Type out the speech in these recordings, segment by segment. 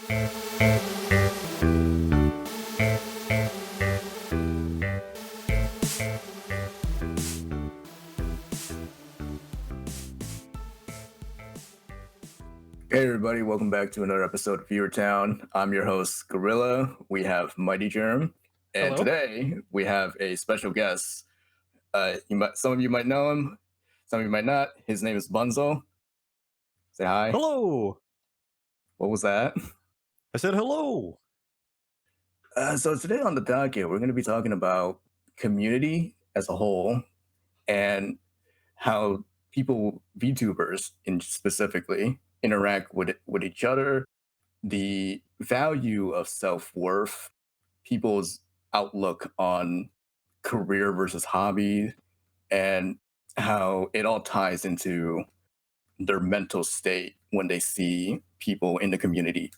Hey everybody, welcome back to another episode of Viewertown. I'm your host, Gorilla. We have Mightygerm, and Hello. today we have a special guest. Some of you might know him, some of you might not. His name is Bunzel. Say hi. Hello. What was that? I said hello. So today on the docket, we're going to be talking about community as a whole and how people, VTubers in specifically, interact with each other, the value of self-worth, people's outlook on career versus hobby, and how it all ties into their mental state when they see people in the community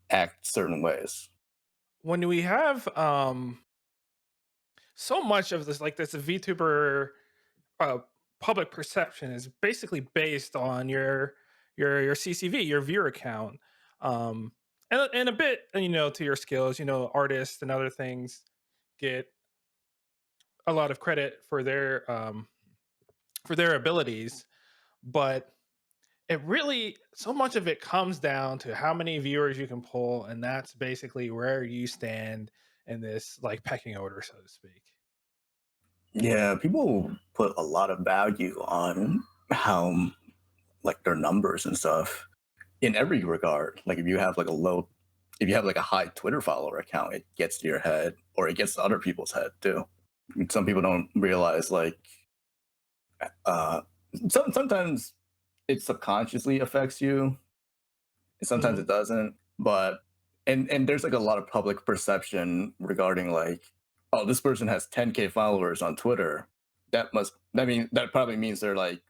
act certain ways. When we have so much of this, like this VTuber uh, public perception is basically based on your CCV, your viewer count, and a bit, to your skills. Artists and other things get a lot of credit for their abilities, but it really so much of it comes down to how many viewers you can pull, and that's basically where you stand in this like pecking order, so to speak. Yeah, people put a lot of value on how like their numbers and stuff in every regard. Like if you have like a high Twitter follower account, it gets to your head or it gets to other people's head too. Some people don't realize like uh sometimes it subconsciously affects you and sometimes it Mhm. doesn't. But and there's like a lot of public perception regarding like, oh, this person has 10K followers on Twitter. That probably means they're like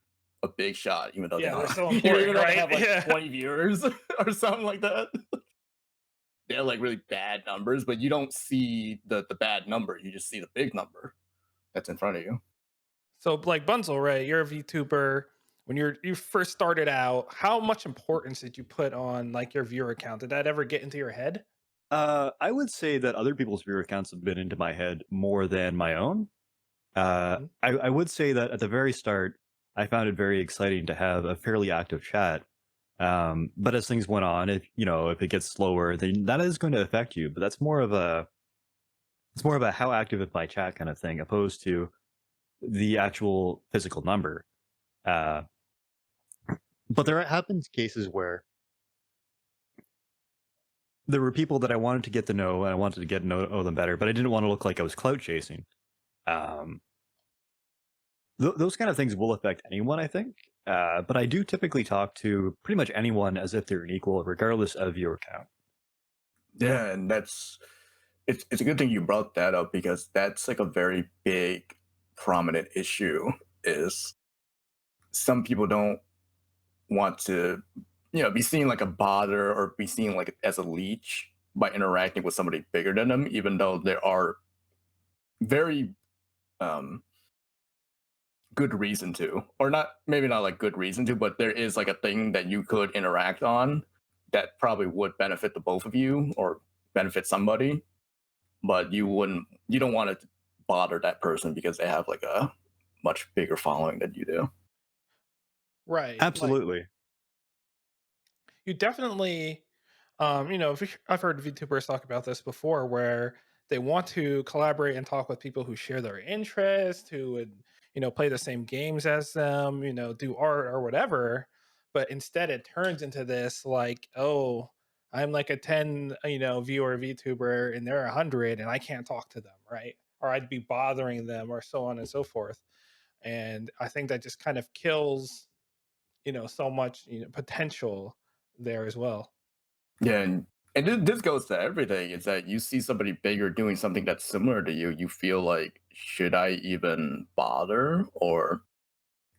a big shot, even though they Yeah, they're don't. so Even important, though they right? have like Yeah. 20 viewers or something like that. They're like really bad numbers, but you don't see the bad number. You just see the big number that's in front of you. So like Bunzel, right? You're a VTuber. When you first started out, how much importance did you put on like your viewer count? Did that ever get into your head? I would say that other people's viewer accounts have been into my head more than my own. Mhm. I would say that at the very start, I found it very exciting to have a fairly active chat. But as things went on, if it gets slower, then that is going to affect you. But it's more of a how active is my chat kind of thing, opposed to the actual physical number. Uh, but there have been cases where there were people that I wanted to get to know, and I wanted to get to know them better, but I didn't want to look like I was clout chasing. Um, those kind of things will affect anyone, I think. But I do typically talk to pretty much anyone as if they're an equal, regardless of your account. Yeah, and it's a good thing you brought that up because that's like a very big prominent issue is some people don't want to, be seen like a bother or be seen like as a leech by interacting with somebody bigger than them, even though there are very um, good reason to, or not, maybe not like good reason to, but there is like a thing that you could interact on that probably would benefit the both of you or benefit somebody, but you don't want to bother that person because they have like a much bigger following than you do. Right. Like Absolutely. you definitely I've heard VTubers talk about this before where they want to collaborate and talk with people who share their interests, who would, play the same games as them, do art or whatever. But instead it turns into this like, oh, I'm like a 10, viewer VTuber and they're 100 and I can't talk to them, right? Or I'd be bothering them or so on and so forth. And I think that just kind of kills, so much, potential there as well. Yeah, and this goes to everything. It's that you see somebody bigger doing something that's similar to you, you feel like, should I even bother? Or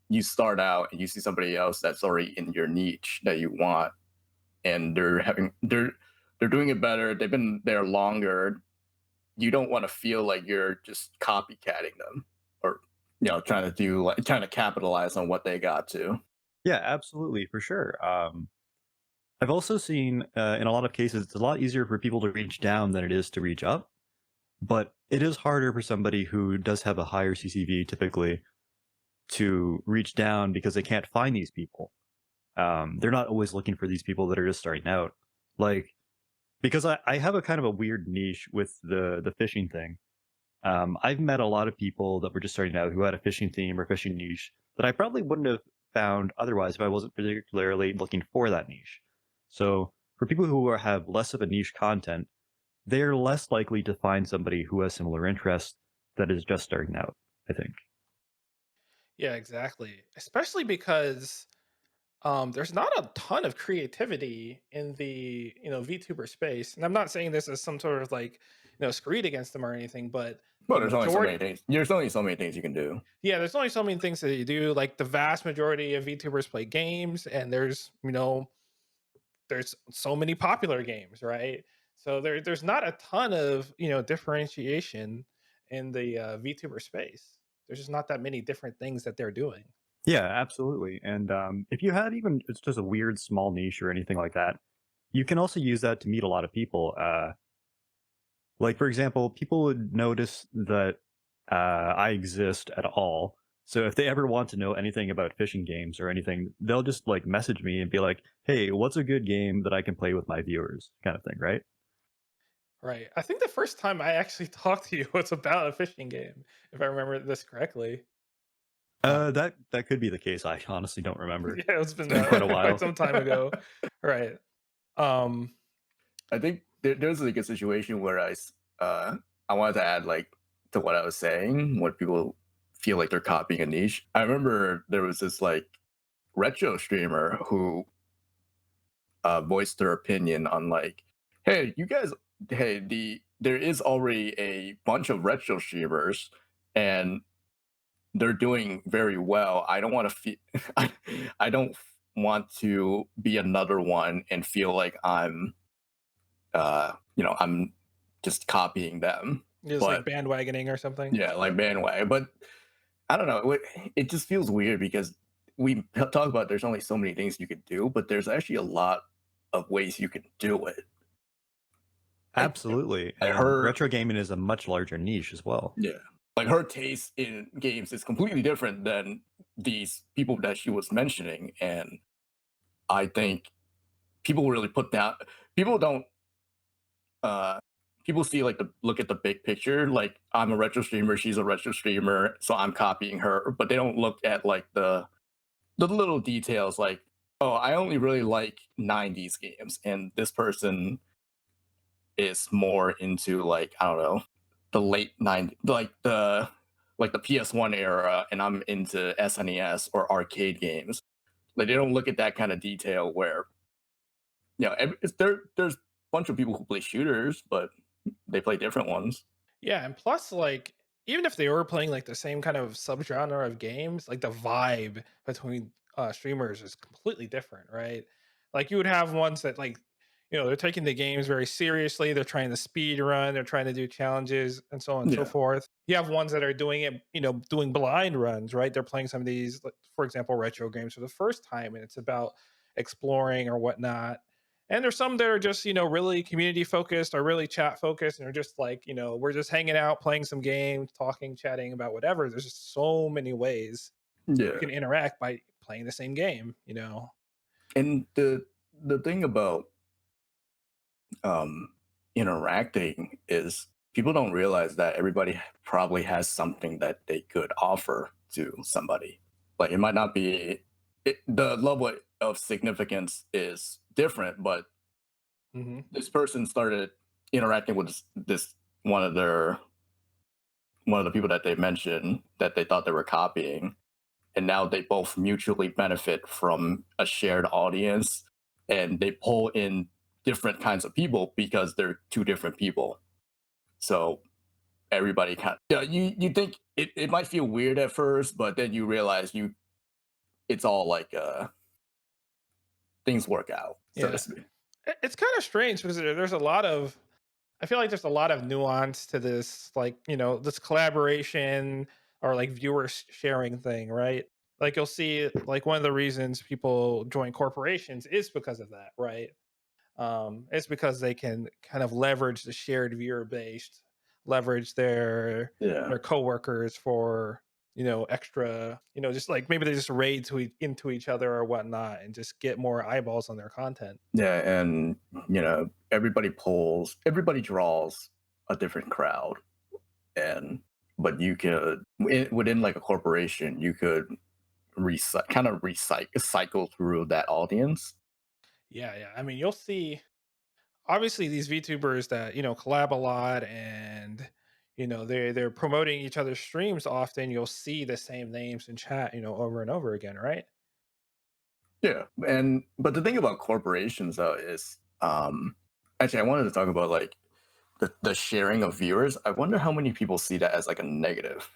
you start out and you see somebody else that's already in your niche that you want, and they're doing it better. They've been there longer. You don't want to feel like you're just copycatting them or trying to capitalize on what they got to. Yeah, absolutely, for sure. I've also seen in a lot of cases it's a lot easier for people to reach down than it is to reach up, but it is harder for somebody who does have a higher CCV typically to reach down because they can't find these people. They're not always looking for these people that are just starting out. Like, because I have a kind of a weird niche with the fishing thing. I've met a lot of people that were just starting out who had a fishing theme or fishing niche that I probably wouldn't have found otherwise if I wasn't particularly looking for that niche. So for people who have less of a niche content, they're less likely to find somebody who has similar interests that is just starting out, I think. Yeah, exactly. Especially because there's not a ton of creativity in the VTuber space, and I'm not saying this as some sort of like screed against them or anything, but Well, the there's only so majority, many things. There's only so many things you can do. yeah, there's only so many things that you do. Like the vast majority of VTubers play games, and there's so many popular games, right? So there's not a ton of differentiation in the VTuber space. There's just not that many different things that they're doing. Yeah, absolutely. And if you had even it's just a weird small niche or anything like that, you can also use that to meet a lot of people. Like for example, people would notice that I exist at all. So if they ever want to know anything about fishing games or anything, they'll just like message me and be like, "Hey, what's a good game that I can play with my viewers?" kind of thing, right? Right. I think the first time I actually talked to you was about a fishing game, if I remember this correctly. That could be the case. I honestly don't remember. Yeah, it's It's been been quite a quite while. some time ago. Right. Um, I think there's like a situation where I wanted to add like to what I was saying, what people feel like they're copying a niche. I remember there was this like retro streamer who voiced their opinion on like, hey, you guys, hey, there is already a bunch of retro streamers and they're doing very well. I don't want to feel, I don't want to be another one and feel like I'm just copying them. just like But bandwagoning or something. yeah, like bandwagon. But I don't know. It just feels weird because we talk about there's only so many things you could do, but there's actually a lot of ways you can do it. Like, Absolutely. like And her, retro gaming is a much larger niche as well. yeah, like her taste in games is completely different than these people that she was mentioning, and I think people really put down. People don't uh people see like the look at the big picture, like I'm a retro streamer, she's a retro streamer, so I'm copying her, but they don't look at like the little details like, oh, I only really like 90s games and this person is more into like, I don't know, the late 90s, like the PS1 era, and I'm into SNES or arcade games. Like they don't look at that kind of detail where there's a bunch of people who play shooters, but they play different ones. Yeah, and plus, like, even if they were playing like the same kind of subgenre of games, like the vibe between streamers is completely different, right? Like you would have ones that like, they're taking the games very seriously. They're trying to speed run. They're trying to do challenges and so on and so Yeah, forth. You have ones that are doing it, doing blind runs, right? They're playing some of these, like, for example, retro games for the first time, and it's about exploring or whatnot. And there's some that are just, really community focused or really chat focused and are just like, we're just hanging out, playing some games, talking, chatting about whatever. There's just so many ways you yeah. can interact by playing the same game. And the thing about um interacting is people don't realize that everybody probably has something that they could offer to somebody. Like it might not be the level of significance is different, but Hmm. this person started interacting with this one of their one of the people that they mentioned that they thought they were copying, and now they both mutually benefit from a shared audience, and they pull in different kinds of people because they're two different people. So everybody kind of, you think it might feel weird at first, but then you realize it's all like things work out, so to Yeah. speak. It's kind of strange because there's a lot of, I feel like there's a lot of nuance to this, like, this collaboration or like viewer sharing thing, right? Like you'll see, like one of the reasons people join corporations is because of that, right? It's because they can kind of leverage the shared viewer base, leverage Yeah. their coworkers for extra, just like maybe they just raid into each other or whatnot, and just get more eyeballs on their content. Yeah, and everybody draws a different crowd, and but you could within like a corporation, you could recycle cycle through that audience. Yeah, yeah. I mean, you'll see obviously these VTubers that collab a lot, and they're promoting each other's streams often. You'll see the same names in chat, over and over again, right? Yeah, and but the thing about corporations though is, actually, I wanted to talk about like the sharing of viewers. I wonder how many people see that as like a negative.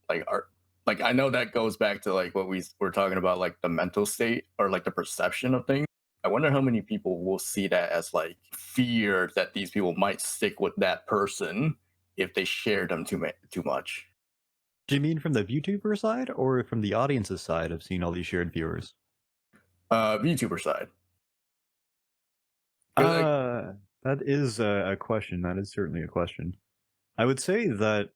Like, are like I know that goes back to like what we were talking about, like the mental state or like the perception of things. I wonder how many people will see that as like fear that these people might stick with that person if they share them too much. Do you mean from the VTuber side or from the audience's side of seeing all these shared viewers? VTuber side. 'Cause, like, Uh, that is a question. That is certainly a question. I would say that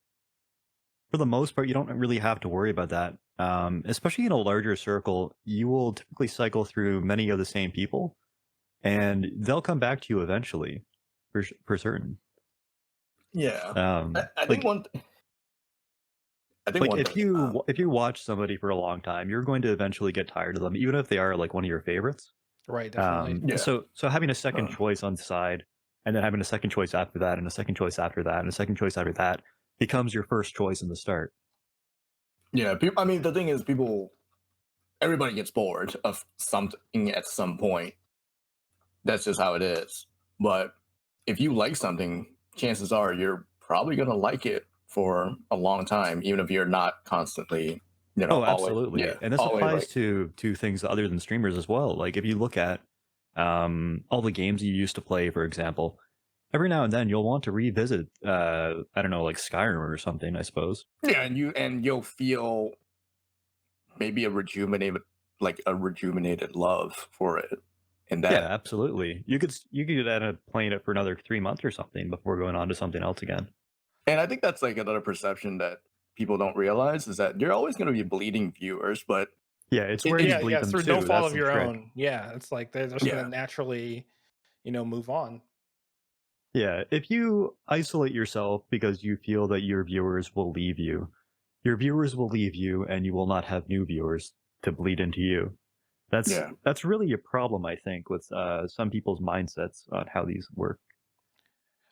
for the most part, you don't really have to worry about that. Especially in a larger circle, you will typically cycle through many of the same people, and they'll come back to you eventually, for certain. yeah, I think Like one. I think like one if thing. you watch somebody for a long time, you're going to eventually get tired of them, even if they are like one of your favorites. Right, definitely. Yeah. So having a second uh, choice on the side, and then having a second choice after that, and a second choice after that, and a second choice after that becomes your first choice in the start. yeah. People. I mean, the thing is, people. Everybody gets bored of something at some point. That's just how it is. But if you like something, chances are you're probably gonna like it for a long time, even if you're not constantly, Oh, always, absolutely. yeah, And this always applies like, to things other than streamers as well. Like if you look at all the games you used to play, for example, every now and then you'll want to revisit I don't know, like Skyrim or something, I suppose. yeah, and you'll feel maybe a rejuvenated love for it, and Yeah, that. absolutely. You could end up playing it for another 3 months or something before going on to something else again. And I think that's like another perception that people don't realize is that they're always going to be bleeding viewers, but Yeah, it's where you it's Yeah, bleed yeah, them through no too. fault That's of the your trick. own. Yeah, it's like they're just gonna yeah, naturally, move on. Yeah, if you isolate yourself because you feel that your viewers will leave you and you will not have new viewers to bleed into you. That's yeah, that's really a problem, I think, with some people's mindsets on how these work.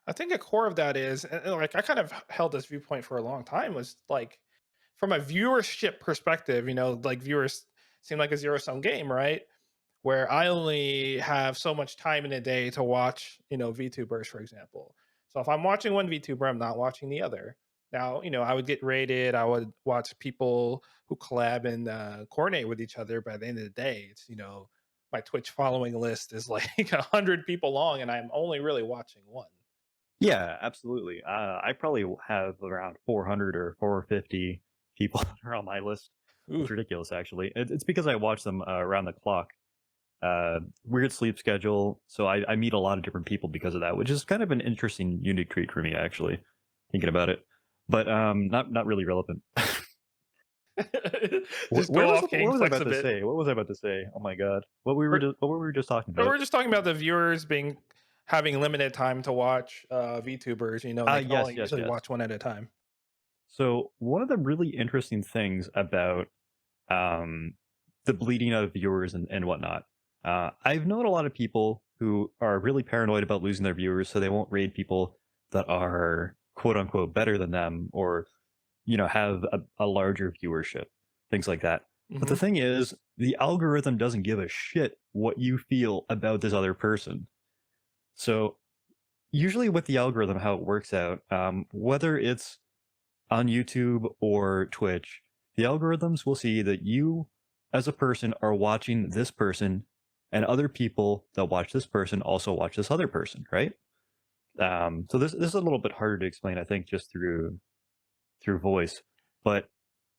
I think a core of that is, and, like I kind of held this viewpoint for a long time, was like from a viewership perspective, like viewers seem like a zero sum game, right? Where I only have so much time in a day to watch, VTubers, for example. So if I'm watching one VTuber, I'm not watching the other. Now, I would get rated. I would watch people who collab and coordinate with each other. But at the end of the day, it's, my Twitch following list is like 100 people long, and I'm only really watching one. Yeah, absolutely. I probably have around 400 or 450 people that are on my list. Ooh, It's ridiculous, actually. It's because I watch them around the clock. Weird sleep schedule, so I meet a lot of different people because of that, which is kind of an interesting, unique treat for me, actually, thinking about it. But not really relevant. just go off What game was I flex about a to bit. say? What was I about to say? Oh my god, what were we just talking But about? we're just talking about the viewers having limited time to watch VTubers, and they can Yes, only yes, usually yes. watch one at a time. So one of the really interesting things about um, the bleeding of viewers and whatnot, I've known a lot of people who are really paranoid about losing their viewers, so they won't raid people that are quote unquote better than them, or have a larger viewership, things like that. But the Hmm. thing is, the algorithm doesn't give a shit what you feel about this other person. So usually with the algorithm, how it works out, whether it's on YouTube or Twitch, the algorithms will see that you, as a person, are watching this person, and other people that watch this person also watch this other person, right? So this is a little bit harder to explain, I think, just through voice. But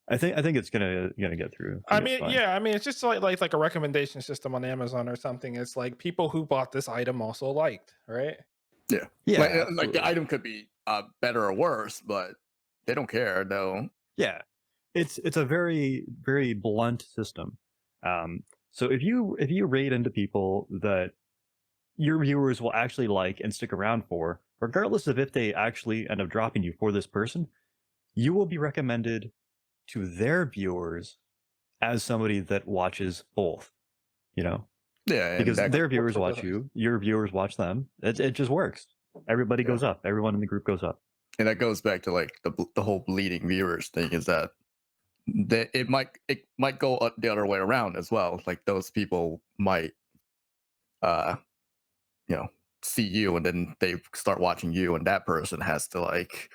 I think it's gonna get through. I I think it's mean, fine. yeah, I mean, it's just like a recommendation system on Amazon or something. It's like people who bought this item also liked, right? Yeah, Yeah, like the absolutely. item could be better or worse, but they don't care though. Yeah, it's a very blunt system. So if you rate into people that your viewers will actually like and stick around for, regardless of if they actually end up dropping you for this person, you will be recommended to their viewers as somebody that watches both, you know, Yeah, and because that That their works viewers for both watch ways. you, your viewers watch them. It just works. Everybody yeah, goes up. Everyone in the group goes up. and that goes back to like the whole bleeding viewers thing is that it might go the other way around as well. Like those people might uh you know see you and then they start watching you, and that person has to like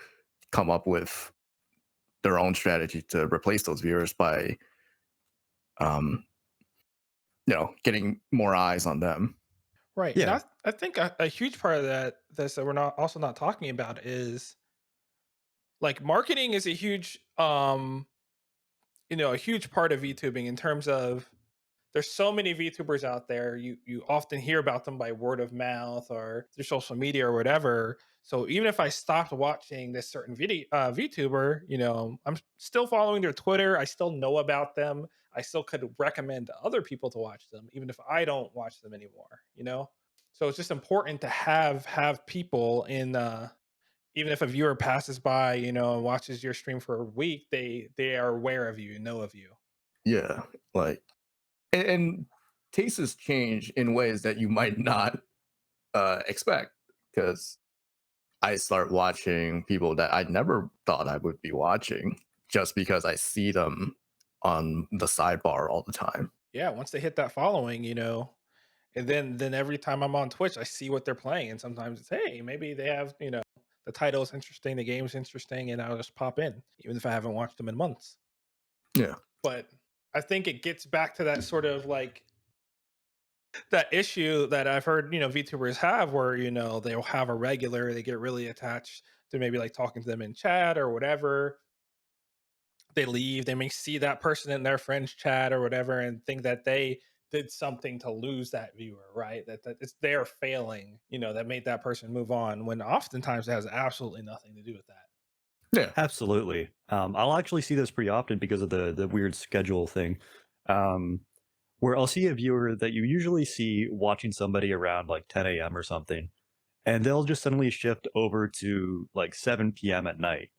come up with their own strategy to replace those viewers by um getting more eyes on them. Right. And Yeah, I think a huge part of that we're not also not talking about is like marketing is a huge a huge part of VTubing in terms of there's so many VTubers out there. You often hear about them by word of mouth or through social media or whatever. So even if I stopped watching this certain VTuber, I'm still following their Twitter. I still know about them. I still could recommend to other people to watch them, even if I don't watch them anymore. So it's just important to have people in. Even if a viewer passes by, and watches your stream for a week, they are aware of you and know of you. Yeah, like and tastes change in ways that you might not expect because I start watching people that I never thought I would be watching just because I see them on the sidebar all the time. Yeah, once they hit that following, and then every time I'm on Twitch, I see what they're playing, and sometimes it's, hey, maybe they have, the title's interesting, the game's interesting, and I'll just pop in, even if I haven't watched them in months. Yeah, But I think it gets back to that sort of like that issue that I've heard, VTubers have where, they'll have a regular, they get really attached to maybe like talking to them in chat or whatever. They leave, they may see that person in their friends chat or whatever and think that they did something to lose that viewer, right? That it's their failing, that made that person move on when oftentimes it has absolutely nothing to do with that. yeah, absolutely. I'll actually see this pretty often because of the weird schedule thing, um, where I'll see a viewer that you usually see watching somebody around like 10 a.m. or something, and they'll just suddenly shift over to like 7 p.m. at night.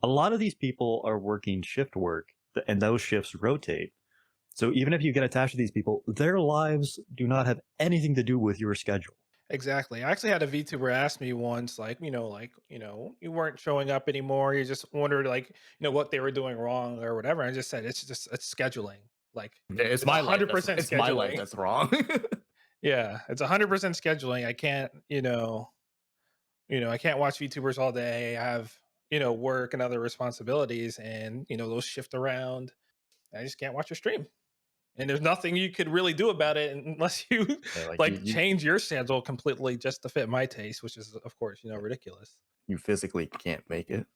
A lot of these people are working shift work, and those shifts rotate. So even if you get attached to these people, their lives do not have anything to do with your schedule. Exactly. I actually had a VTuber ask me once, you weren't showing up anymore. You just wondered, like, what they were doing wrong or whatever. I just said, it's scheduling. Like, yeah, it's it's a my life. hundred percent It's my life scheduling. that's wrong. Yeah, it's 100% scheduling. I can't, I can't watch VTubers all day. I have, work and other responsibilities, and those shift around. I just can't watch your stream. And there's nothing you could really do about it unless you Yeah, like like change your schedule completely just to fit my taste, which is of course, ridiculous. you physically can't make it.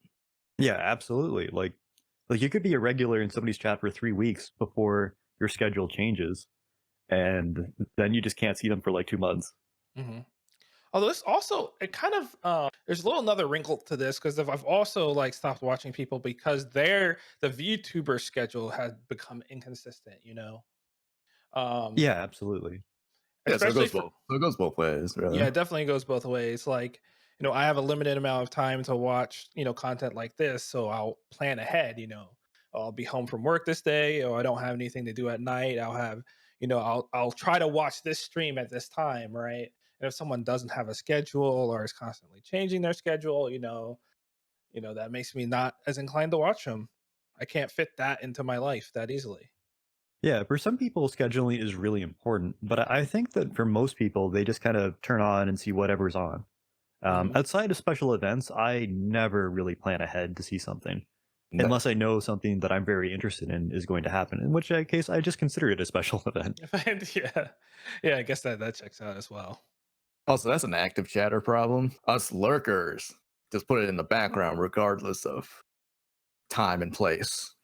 Yeah, absolutely. Like you could be a regular in somebody's chat for 3 weeks before your schedule changes, and then you just can't see them for like 2 months. hmm Although this also it kind of there's a little another wrinkle to this because I've also like stopped watching people because the VTuber schedule has become inconsistent. Um, Yeah, absolutely. Yeah, so it especially goes for both. So it goes both ways, Yeah, really. it definitely goes both ways. Like, I have a limited amount of time to watch, content like this, so I'll plan ahead, I'll be home from work this day, or I don't have anything to do at night. I'll have, I'll try to watch this stream at this time, right? And if someone doesn't have a schedule or is constantly changing their schedule, that makes me not as inclined to watch them. I can't fit that into my life that easily. Yeah, for some people, scheduling is really important, but I think that for most people, they just kind of turn on and see whatever's on. hmm Outside of special events, I never really plan ahead to see something, No. unless I know something that I'm very interested in is going to happen, in which case I just consider it a special event. yeah, yeah, I guess that checks out as well. Also, that's an active chatter problem. Us lurkers just put it in the background regardless of time and place.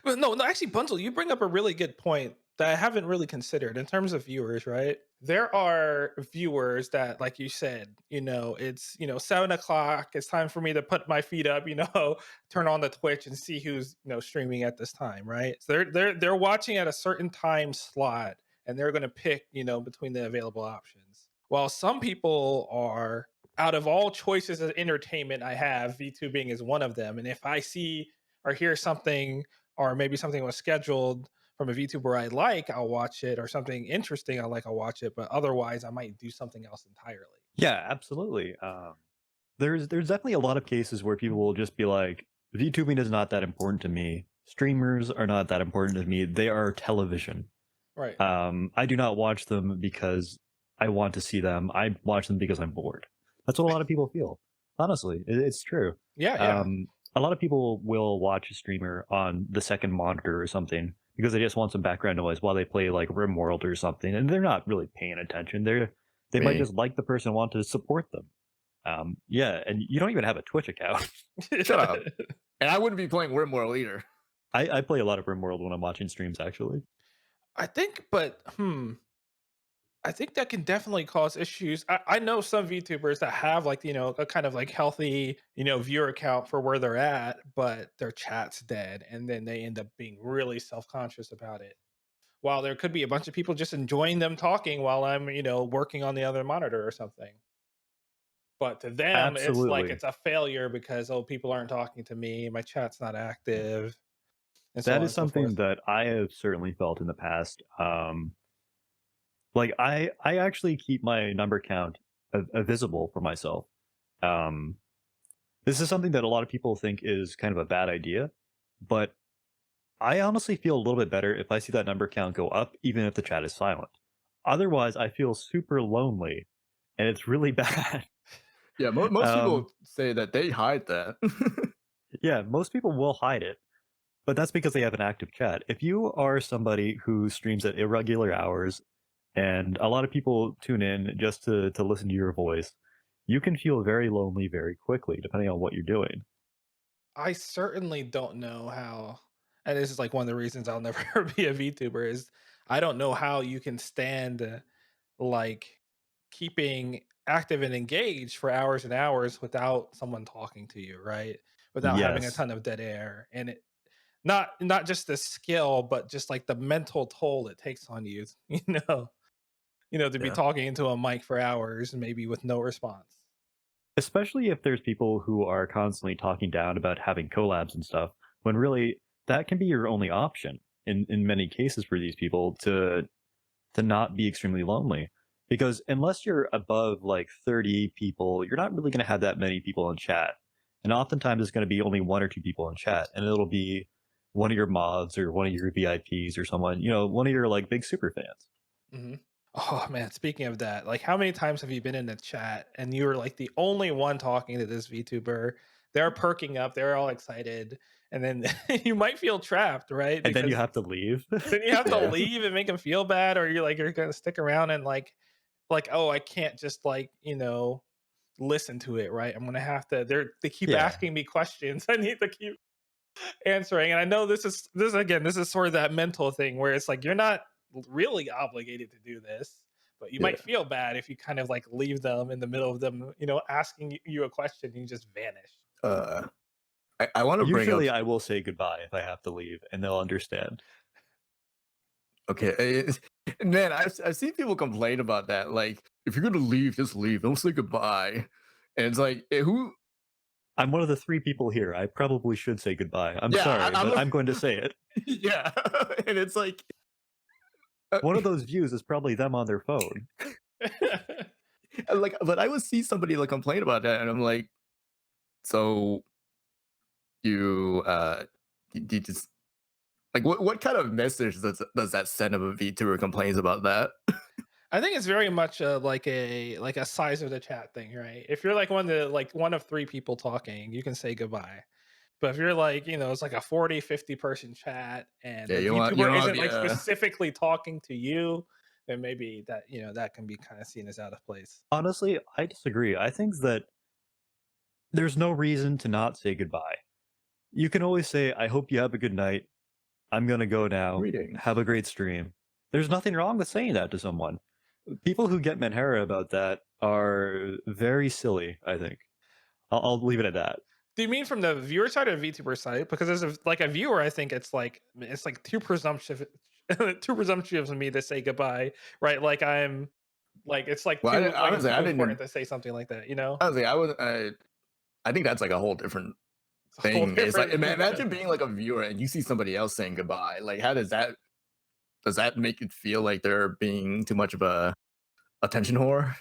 But no, actually, Bunzel, you bring up a really good point that I haven't really considered in terms of viewers, right? There are viewers that, like you said, it's 7 o'clock. It's time for me to put my feet up, turn on the Twitch and see who's streaming at this time, right? So they're watching at a certain time slot, and they're going to pick between the available options. While some people are, out of all choices of entertainment I have, VTubing is one of them. And if I see or hear something, or maybe something was scheduled from a VTuber I like, I'll watch it, or something interesting I like, I'll watch it. But otherwise, I might do something else entirely. Yeah, absolutely. There's definitely a lot of cases where people will just be like, VTubing is not that important to me. Streamers are not that important to me. They are television. Right. I do not watch them because I want to see them. I watch them because I'm bored. That's what a lot of people feel. Honestly, it's true. Yeah. A lot of people will watch a streamer on the second monitor or something because they just want some background noise while they play like RimWorld or something, and they're not really paying attention. They might Me. just like the person and want to support them. Yeah, and you don't even have a Twitch account. Shut up. And I wouldn't be playing RimWorld either. I play a lot of RimWorld when I'm watching streams, actually. I think, but I think that can definitely cause issues. I know some VTubers that have like, a kind of like healthy, viewer count for where they're at, but their chat's dead. And then they end up being really self-conscious about it. While there could be a bunch of people just enjoying them talking while I'm, working on the other monitor or something. But to them, it's like Absolutely. it's a failure because, oh, people aren't talking to me, my chat's not active, and so That on is and so something forth. that I have certainly felt in the past. Like I actually keep my number count visible for myself. Um, this is something that a lot of people think is kind of a bad idea, but I honestly feel a little bit better if I see that number count go up, even if the chat is silent. Otherwise, I feel super lonely, and it's really bad. Yeah, most um, people say that they hide that. yeah, most people will hide it, but that's because they have an active chat. If you are somebody who streams at irregular hours and a lot of people tune in just to listen to your voice, you can feel very lonely very quickly, depending on what you're doing. I certainly don't know how, and this is like one of the reasons I'll never be a VTuber, is I don't know how you can stand like keeping active and engaged for hours and hours without someone talking to you, right? Without having a Yes, ton of dead air. And it not just the skill, but just like the mental toll it takes on you, to be Yeah. talking into a mic for hours, maybe with no response. especially if there's people who are constantly talking down about having collabs and stuff, when really that can be your only option in many cases for these people to not be extremely lonely. Because unless you're above like 30 people, you're not really going to have that many people in chat. And oftentimes it's going to be only one or two people in chat, and it'll be one of your mods or one of your VIPs or someone, one of your like big super fans. Mhm. Oh man, speaking of that, like how many times have you been in the chat and you were like the only one talking to this VTuber? They're perking up, they're all excited, and then you might feel trapped, right? And then you Because have to leave. then you have to Yeah. leave and make them feel bad, or you're gonna stick around and like, oh, I can't just like, listen to it, right? I'm gonna have to. They keep Yeah. asking me questions. I need to keep answering. And I know this is sort of that mental thing where it's like you're not really obligated to do this, but you Yeah. might feel bad if you kind of like leave them in the middle of them, asking you a question and you just vanish. Uh, I want to bring up. Usually I will say goodbye if I have to leave, and they'll understand. Okay, man, I've seen people complain about that. Like, if you're gonna leave, just leave. Don't say goodbye. And it's like, who? I'm one of the three people here. I probably should say goodbye. I'm Yeah, sorry, I'm. but I'm going to say it. Yeah, and it's like, uh, One of those views is probably them on their phone. like, but I would see somebody like complain about that, and I'm like, so you, you just like what kind of message does that send of a VTuber complains about that? I think it's very much like a size of the chat thing, right? If you're like one of three people talking, you can say goodbye. But if you're like, it's like a 40, 50 person chat and Yeah, the you VTuber want isn't like yeah. specifically talking to you, then maybe that can be kind of seen as out of place. Honestly, I disagree. I think that there's no reason to not say goodbye. You can always say, I hope you have a good night. I'm gonna go now. Greetings. Have a great stream. There's nothing wrong with saying that to someone. People who get Menhera about that are very silly, I think. I'll leave it at that. Do you mean from the viewer side or VTuber side? Because as a viewer, I think it's like too presumptuous, too presumptuous of me to say goodbye, right? Like I'm like it's like Well, too like it's honestly, too I didn't important even. to say something like that, you know? Honestly, I was. I think that's like a whole different It's a whole thing. It's like different. imagine being like a viewer and you see somebody else saying goodbye. Like, how does that make it feel like they're being too much of a attention whore?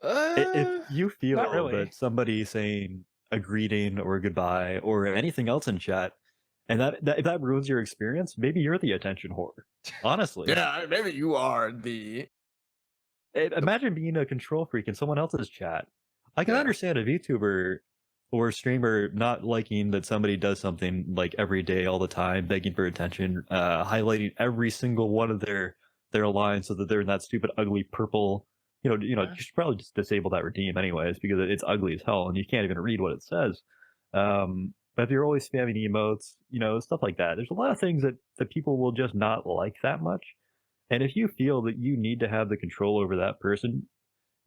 If uh, you Not feel really. that somebody saying a greeting or goodbye or anything else in chat, and if that ruins your experience, maybe you're the attention whore. Honestly. Yeah, maybe you are the. Imagine being a control freak in someone else's chat. I can Yeah. understand a VTuber or streamer not liking that somebody does something like every day, all the time, begging for attention, highlighting every single one of their lines so that they're in that stupid, ugly purple. You Yeah. should probably just disable that redeem anyways because it's ugly as hell and you can't even read what it says. But if you're always spamming emotes, stuff like that, there's a lot of things that people will just not like that much. And if you feel that you need to have the control over that person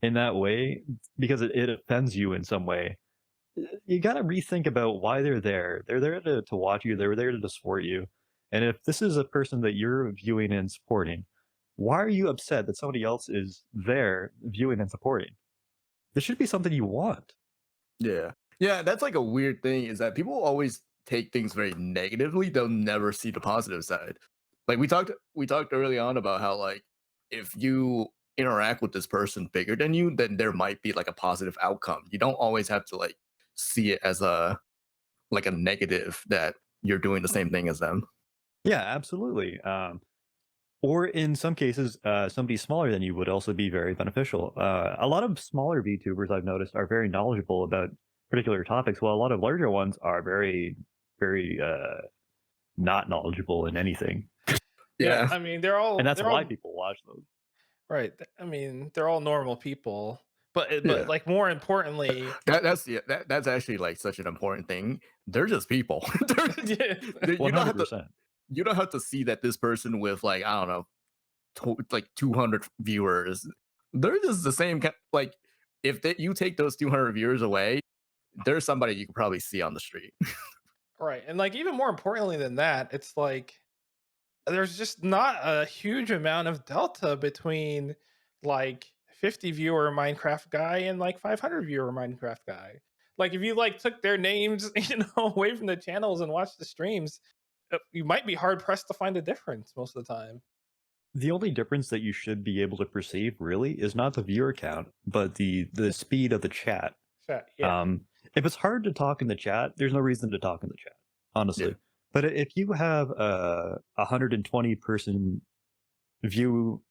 in that way because it offends you in some way, you got to rethink about why they're there. They're there to watch you. They're there to support you. And if this is a person that you're viewing and supporting, why are you upset that somebody else is there viewing and supporting? This should be something you want. Yeah. Yeah, that's like a weird thing is that people always take things very negatively. They'll never see the positive side. Like we talked early on about how like if you interact with this person bigger than you, then there might be like a positive outcome. You don't always have to like see it as a like a negative that you're doing the same thing as them. Yeah, absolutely. Or in some cases, somebody smaller than you would also be very beneficial. A lot of smaller VTubers I've noticed are very knowledgeable about particular topics, while a lot of larger ones are very, very not knowledgeable in anything. Yeah, Yeah. I mean And that's they're why all people watch them. right. I mean they're all normal people, but Yeah. like more importantly, That's actually like such an important thing. They're just people. yeah, You don't have to 100%. see that this person with like I don't know like 200 viewers, they're just the same like if you take those 200 viewers away, there's somebody you could probably see on the street. right. And like even more importantly than that, it's like there's just not a huge amount of delta between like 50 viewer Minecraft guy and like 500 viewer Minecraft guy. Like if you like took their names, away from the channels and watched the streams, you might be hard pressed to find a difference most of the time. The only difference that you should be able to perceive really is not the viewer count, but the speed of the chat. Yeah, If it's hard to talk in the chat, there's no reason to talk in the chat, Yeah. honestly. But if you have a 120 person view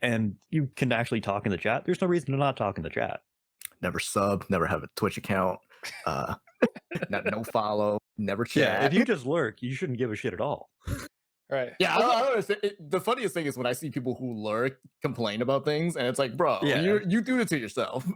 and you can actually talk in the chat, there's no reason to not talk in the chat. Never sub, never have a Twitch account, uh no follow, never Yeah, chat. if you just lurk, you shouldn't give a shit at all. right. Yeah, I don't understand. The funniest thing is when I see people who lurk complain about things, and it's like, bro, Yeah. you do it to yourself.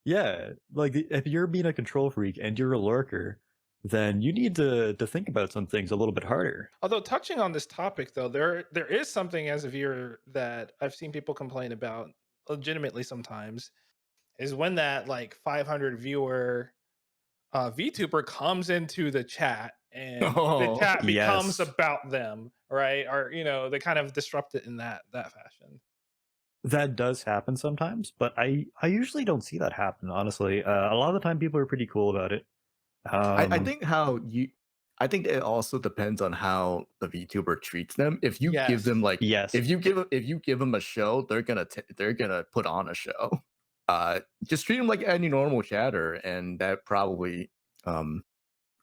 Yeah, like if you're being a control freak and you're a lurker, then you need to think about some things a little bit harder. Although touching on this topic though, there is something as a viewer that I've seen people complain about legitimately sometimes is when that like 500 viewer VTuber comes into the chat and the Oh, chat becomes Yes. about them, right? Or they kind of disrupt it in that fashion. That does happen sometimes, but I usually don't see that happen, honestly. A lot of the time people are pretty cool about it. I Um, think how you. I think it also depends on how the VTuber treats them. If you give Yes. them like, yes. if you give them a show, they're gonna put on a show. Just treat them like any normal chatter, and that probably um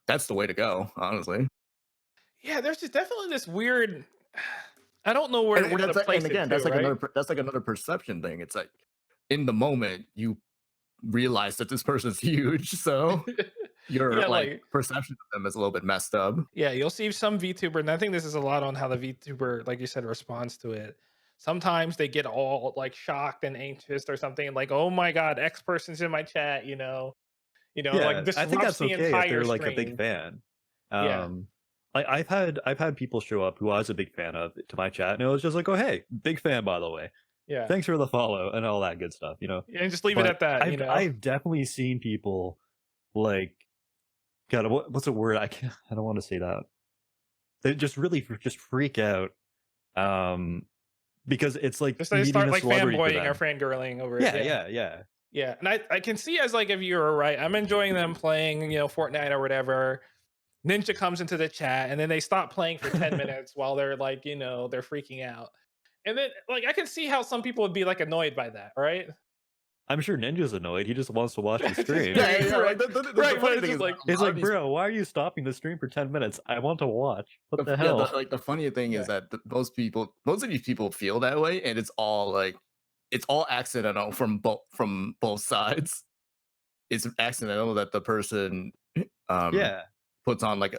that's the way to go, honestly. Yeah, there's just definitely this weird I don't know where And to that's like, and place it again, to, right? that's like another perception thing. It's like in the moment you realize that this person's huge, so your Yeah, like like perception of them is a little bit messed up. yeah, you'll see some VTuber, and I think this is a lot on how the VTuber, like you said, responds to it. Sometimes they get all like shocked and anxious or something, like, "Oh my god, X person's in my chat," like Yeah, I think disrupts that's the okay if entire they're like a big stream. fan. Yeah, Um, I've had people show up who I was a big fan of to my chat, and it was just like, oh hey, big fan by the way. Yeah. Thanks for the follow and all that good stuff, you know. Yeah, and just leave it But at that, I've definitely seen people like, God, what's a word? I don't want to say that. They just really just freak out, because it's like Just they meeting start a like celebrity for fanboying or them. fangirling over it. Yeah, Yeah. yeah, yeah. Yeah. And I can see as like if you're right, I'm enjoying them playing, Fortnite or whatever. Ninja comes into the chat and then they stop playing for 10 minutes while they're like, they're freaking out. And then like I can see how some people would be like annoyed by that, right? I'm sure Ninja's annoyed. He just wants to watch the stream. Yeah, yeah. Right. Like the Right, but funny it's thing just is, like He's a lot of like, these bro, why are you stopping the stream for 10 minutes? I want to watch. What the yeah, hell? the funny thing Yeah. is that most of these people feel that way, and it's all accidental from both sides. It's accidental that the person Yeah. puts on like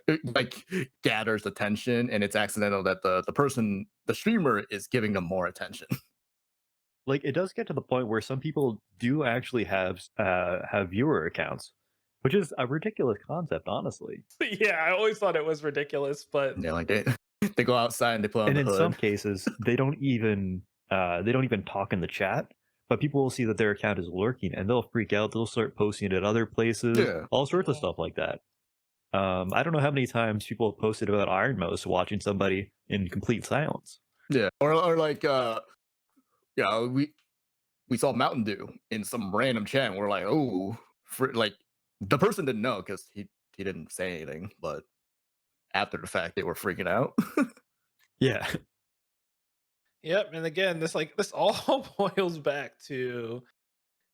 gathers attention, and it's accidental that the streamer is giving them more attention. Like it does get to the point where some people do actually have viewer accounts, which is a ridiculous concept, honestly. yeah, I always thought it was ridiculous, but Yeah, like they go outside and they put on And the in some hood. cases, they don't even talk in the chat, but people will see that their account is lurking and they'll freak out. They'll start posting it at other places, Yeah, all sorts of Mhm. stuff like that. I don't know how many times people have posted about Iron Mouse watching somebody in complete silence. yeah, or like yeah, we saw Mountain Dew in some random chat. And we're like, oh, like the person didn't know because he didn't say anything, but after the fact, they were freaking out. Yeah. Yep, and again, this all boils back to,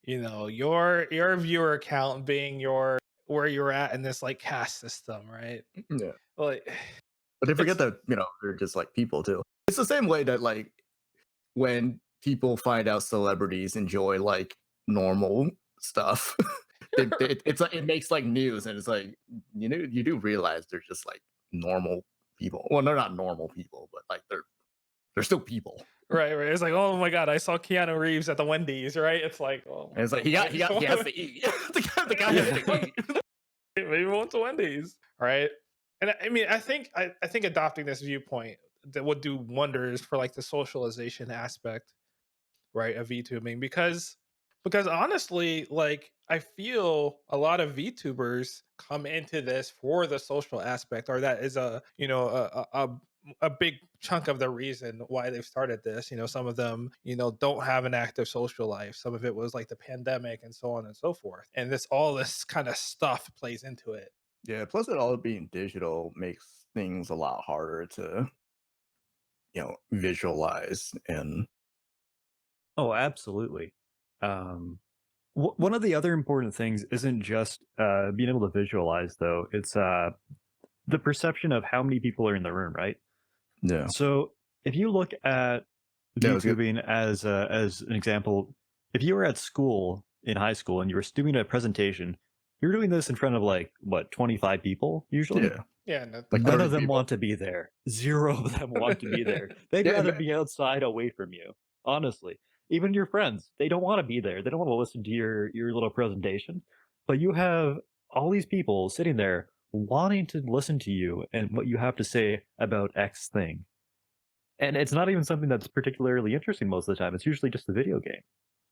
your viewer account being your where you're at in this like caste system, right? Yeah, Like but they forget it's that they're just like people too. It's the same way that like when people find out celebrities enjoy like normal stuff, it's like it makes like news, and it's like you do realize they're just like normal people. Well, they're not normal people, but like they're still people. right, right. It's like, oh my god, I saw Keanu Reeves at the Wendy's, right? It's like, oh, And it's like he has to eat. The guy has Yeah. to eat. maybe we went to Wendy's, right? And I mean, I think adopting this viewpoint that would do wonders for like the socialization aspect, right, of VTubing because honestly, like I feel a lot of VTubers come into this for the social aspect, or that is a big chunk of the reason why they've started this. Some of them, don't have an active social life. Some of it was like the pandemic and so on and so forth. And all this kind of stuff plays into it. Yeah, plus it all being digital makes things a lot harder to visualize. And Oh, absolutely. Um, One of the other important things isn't just being able to visualize, though. It's the perception of how many people are in the room, right? yeah, So if you look at that was good. VTubing as an example, if you were at school in high school and you were doing a presentation, you're doing this in front of like what 25 people usually. Yeah, Yeah, no, like None 30 of them people. want to be there. Zero of them want to be there. They'd Yeah, rather be outside away from you. Honestly, even your friends, they don't want to be there. They don't want to listen to your little presentation. But you have all these people sitting there wanting to listen to you and what you have to say about X thing. And it's not even something that's particularly interesting most of the time. It's usually just a video game.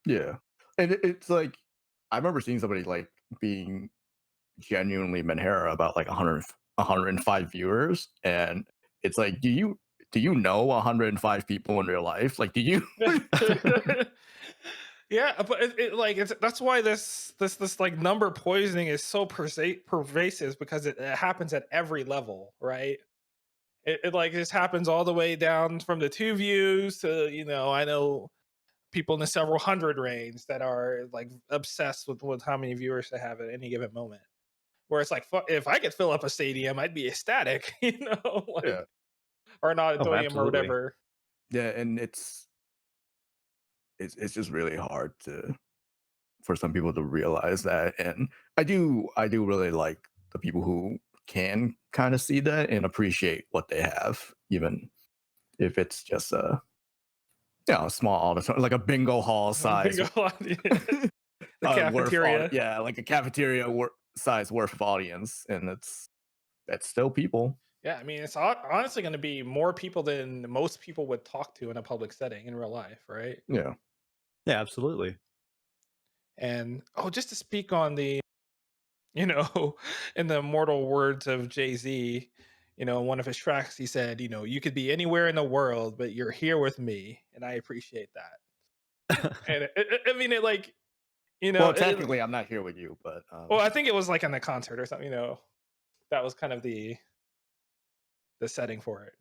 yeah, and it's like I remember seeing somebody like being genuinely Menhera about like 105 viewers, and it's like, do you know 105 people in real life? Like, do you? yeah, but that's why this like number poisoning is so pervasive because it happens at every level, right? It like this happens all the way down from the 2 views to I know people in the several hundred range that are like obsessed with how many viewers they have at any given moment. Where it's like, if I could fill up a stadium, I'd be ecstatic, like Yeah, or an Oh, auditorium or absolutely. whatever. yeah, and it's just really hard for some people to realize that. And I do really like the people who can kind of see that and appreciate what they have, even if it's just a small auditorium, like a bingo hall size Bingo hall, yeah. The cafeteria. yeah, like a cafeteria size worth of audience, and that's still people. Yeah, I mean, it's honestly going to be more people than most people would talk to in a public setting in real life, right? Yeah. Yeah, absolutely. And just to speak on you know, in the immortal words of Jay-Z, in one of his tracks, he said, you could be anywhere in the world, but you're here with me. And I appreciate that. And I mean, it like, Well, it, technically, I'm not here with you, but well, I think it was like in the concert or something, that was kind of the setting for it.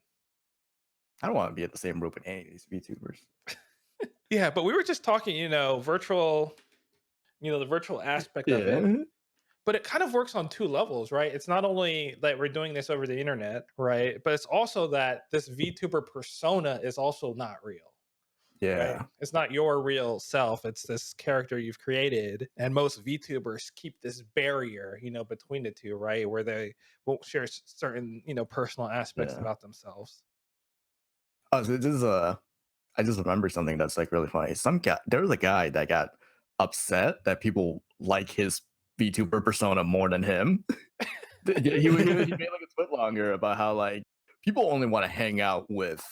I don't want to be at the same room with any of these VTubers. Yeah, but we were just talking, virtual, the virtual aspect of it. Yeah. But it kind of works on two levels, right? It's not only that we're doing this over the internet, right? But it's also that this VTuber persona is also not real, right? Yeah. It's not your real self. It's this character you've created. And most VTubers keep this barrier, between the two, right? Where they won't share certain, personal aspects Yeah. about themselves. Oh, so this is I just remember something that's like really funny. There was a guy that got upset that people like his VTuber persona more than him. He made like a tweet longer about how like people only want to hang out with